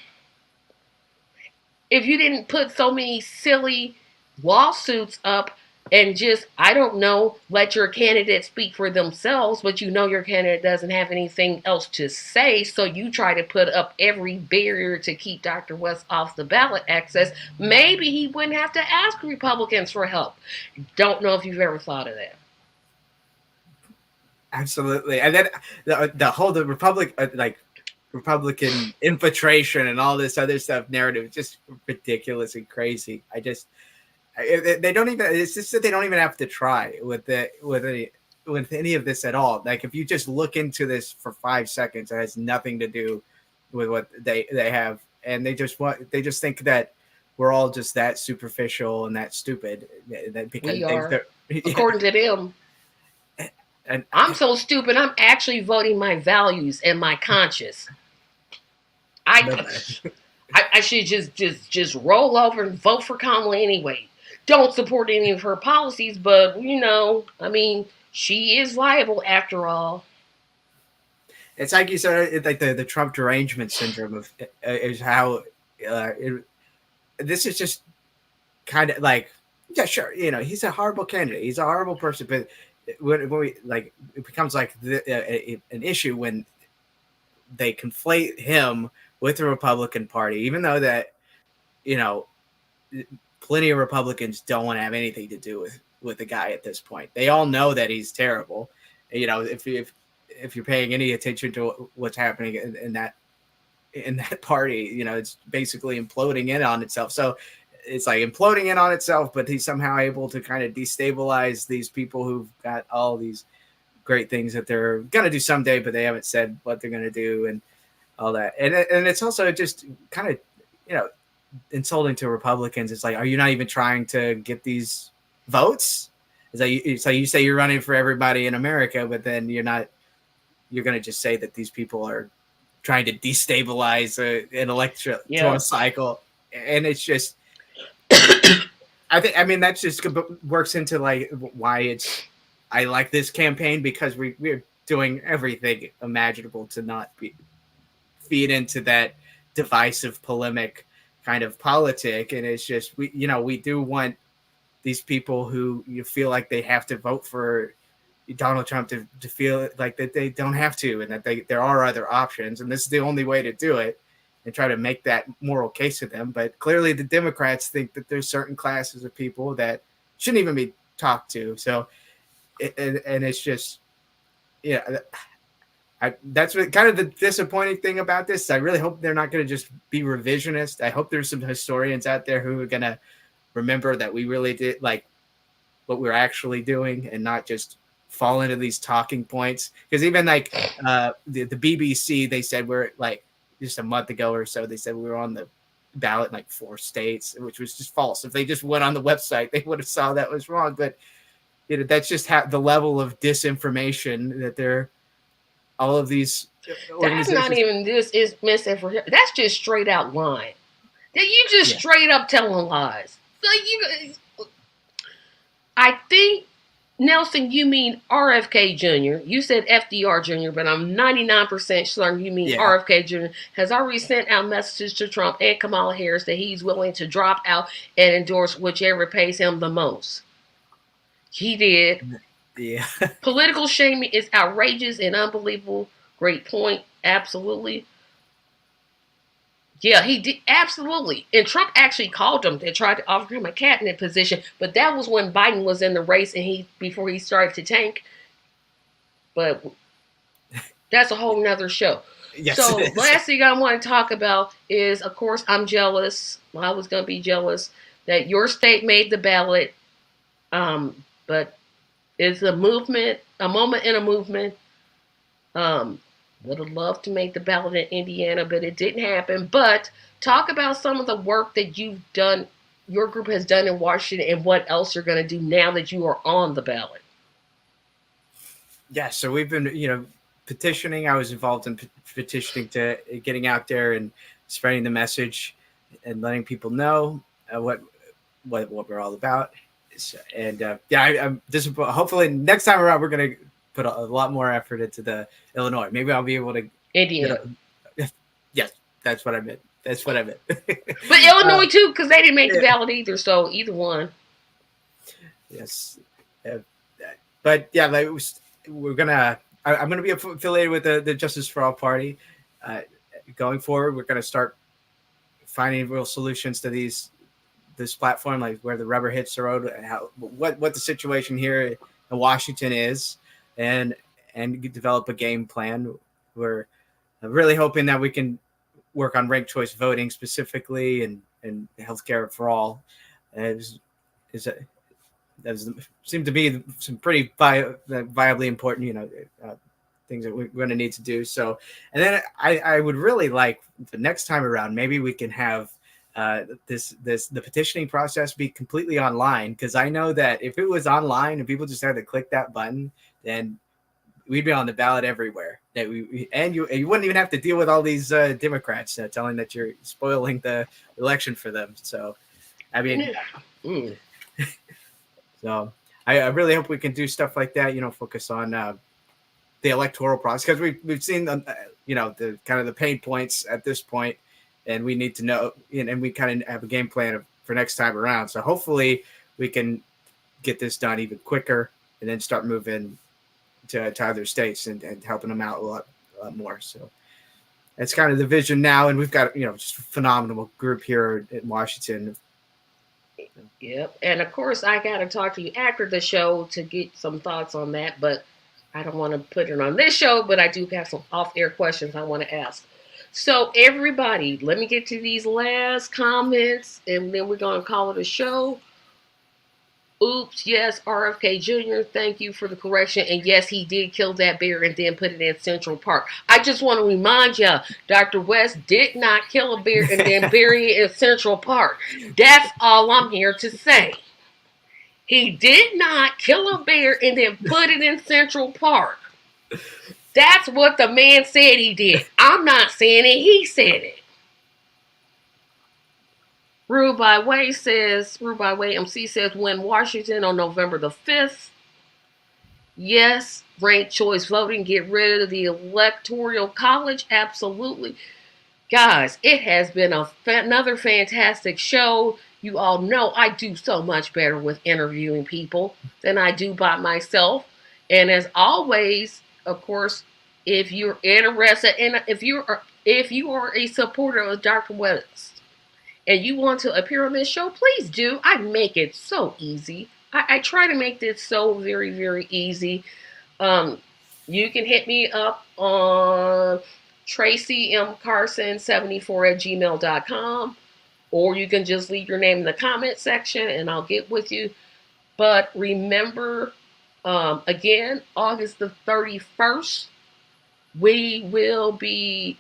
if you didn't put so many silly lawsuits up and just, I don't know, let your candidate speak for themselves, but you know your candidate doesn't have anything else to say, so you try to put up every barrier to keep Dr. West off the ballot access, maybe he wouldn't have to ask Republicans for help. Don't know if you've ever thought of that. Absolutely, and then the whole Republican infiltration and all this other stuff narrative is just ridiculous and crazy. They don't even. It's just that they don't even have to try with any of this at all. Like if you just look into this for 5 seconds, it has nothing to do with what they have, and they just think that we're all just that superficial and that stupid. That because We are, yeah. according to them. And I'm so stupid, I'm actually voting my values and my conscience. I, I should just roll over and vote for Kamala anyway. Don't support any of her policies, but I mean, she is viable after all. it's like you said, like the Trump derangement syndrome of is how this is just kind of like, yeah, sure, you know, he's a horrible candidate, he's a horrible person, but when we like, it becomes like an issue when they conflate him with the Republican Party, even though that, you know, plenty of Republicans don't want to have anything to do with the guy at this point. They all know that he's terrible. You know, if you're paying any attention to what's happening in that party, you know, it's basically imploding in on itself. So it's like imploding in on itself, but he's somehow able to kind of destabilize these people who've got all these great things that they're going to do someday, but they haven't said what they're going to do and all that. And it's also just kind of, you know, insulting to Republicans. It's like, are you not even trying to get these votes? It's like you say you're running for everybody in America, but then you're not. You're going to just say that these people are trying to destabilize an electoral cycle, and it's just. I mean, that just works into like why it's. I like this campaign because we're doing everything imaginable to not feed into that divisive polemic kind of politic, and it's just we do want these people who you feel like they have to vote for Donald Trump to feel like that they don't have to, and that there are other options, and this is the only way to do it, and try to make that moral case to them. But clearly the Democrats think that there's certain classes of people that shouldn't even be talked to. So and it's just, yeah, that's what kind of the disappointing thing about this. I really hope they're not going to just be revisionist. I hope there's some historians out there who are going to remember that we really did like what we're actually doing and not just fall into these talking points, because even like the BBC, they said we're like just a month ago or so, they said we were on the ballot in like 4 states, which was just false. If they just went on the website, they would have saw that was wrong. But that's just the level of disinformation that they're all of these That's not organizations. even this is misinformation. That's just straight out lying. That you just Yeah. straight up telling lies. So I think Nelson, you mean RFK Jr. You said FDR Jr., but I'm 99% certain you mean Yeah. RFK Jr. has already sent out messages to Trump and Kamala Harris that he's willing to drop out and endorse whichever pays him the most. He did. Yeah. Political shaming is outrageous and unbelievable. Great point. Absolutely. Yeah, he did. Absolutely. And Trump actually called him and tried to offer him a cabinet position, but that was when Biden was in the race and before he started to tank. But that's a whole nother show. Yes, it So is. last thing I want to talk about is, of course, I'm jealous. I was going to be jealous that your state made the ballot. But it's a movement, a moment in a movement. Would have loved to make the ballot in Indiana, but it didn't happen. But talk about some of the work that you've done, your group has done in Washington, and what else you're going to do now that you are on the ballot. Yeah, so we've been, petitioning. I was involved in petitioning to getting out there and spreading the message and letting people know what we're all about. And I'm this. Hopefully, next time around, we're gonna put a lot more effort into the Illinois. Maybe I'll be able to get Indiana. a. Yes, that's what I meant. That's what I meant. But Illinois, uh, too, because they didn't make the yeah, ballot either. So either one. yes, uh, but yeah, like we're gonna. I'm gonna be affiliated with the Justice for All Party. Uh, Going forward, we're gonna start finding real solutions to this platform, like where the rubber hits the road, how what the situation here in Washington is, and develop a game plan. We're really hoping that we can work on ranked choice voting specifically, and healthcare for all. Is is a, seem to be some pretty viably important, things that we're going to need to do. So, and then I would really like the next time around, maybe we can have the petitioning process be completely online, because I know that if it was online and people just had to click that button, then we'd be on the ballot everywhere. That you wouldn't even have to deal with all these Democrats telling that you're spoiling the election for them. So, I mean, Mm. so I really hope we can do stuff like that. Focus on the electoral process, because we've seen the kind of the pain points at this point, and we need to know, and we kind of have a game plan for next time around. So hopefully we can get this done even quicker, and then start moving to other states and helping them out a lot more. So that's kind of the vision now, and we've got just a phenomenal group here in Washington. Yep. And of course, I got to talk to you after the show to get some thoughts on that, but I don't want to put it on this show, but I do have some off air questions I want to ask. So, everybody, let me get to these last comments and then we're going to call it a show. Oops, yes, RFK Jr., thank you for the correction. And yes, he did kill that bear and then put it in Central Park. I just want to remind you, Dr. West did not kill a bear and then bury it in Central Park. That's all I'm here to say. He did not kill a bear and then put it in Central Park. That's what the man said he did. I'm not saying it, he said it. Rue by Way MC says, when Washington on November the 5th. Yes, ranked choice voting, get rid of the electoral college. Absolutely. Guys, it has been another fantastic show. You all know I do so much better with interviewing people than I do by myself. And as always, of course, if you're interested in, if you are a supporter of Dr. West and you want to appear on this show, please do. I make it so easy. I try to make this so very, very easy. You can hit me up on Tracy M. Carson 74 at gmail.com, or you can just leave your name in the comment section and I'll get with you. But remember, Again, August the 31st, we will be.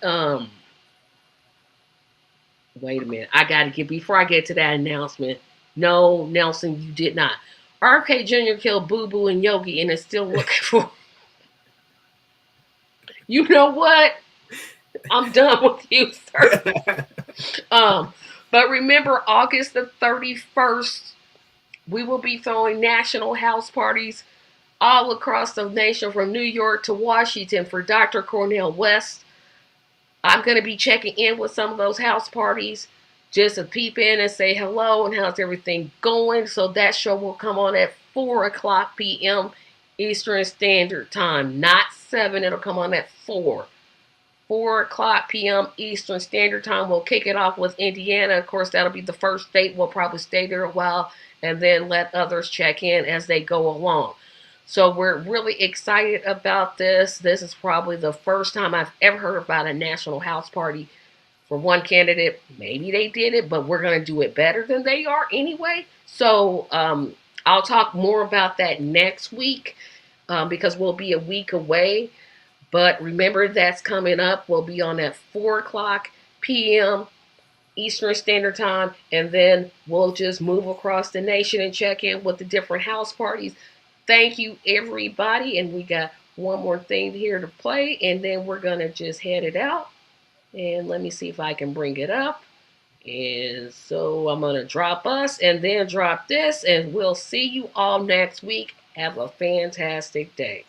Wait a minute. I got to get, before I get to that announcement. No, Nelson, you did not. RK Jr. killed Boo Boo and Yogi and is still looking for. You know what? I'm done with you, sir. Um, but remember, August the 31st, we will be throwing national house parties all across the nation from New York to Washington for Dr. Cornel West. I'm going to be checking in with some of those house parties just to peep in and say hello and how's everything going. So that show will come on at 4 o'clock p.m. Eastern Standard Time, not 7. It'll come on at 4. 4 o'clock p.m. Eastern Standard Time. We'll kick it off with Indiana. Of course, that'll be the first state. We'll probably stay there a while and then let others check in as they go along. So we're really excited about this. This is probably the first time I've ever heard about a national house party for one candidate. Maybe they did it, but we're going to do it better than they are anyway. So I'll talk more about that next week because we'll be a week away. But remember, that's coming up. We'll be on at 4 o'clock p.m. Eastern Standard Time, and then we'll just move across the nation and check in with the different house parties. Thank you, everybody. And we got one more thing here to play, and then we're going to just head it out. And let me see if I can bring it up. And so I'm going to drop us and then drop this, and we'll see you all next week. Have a fantastic day.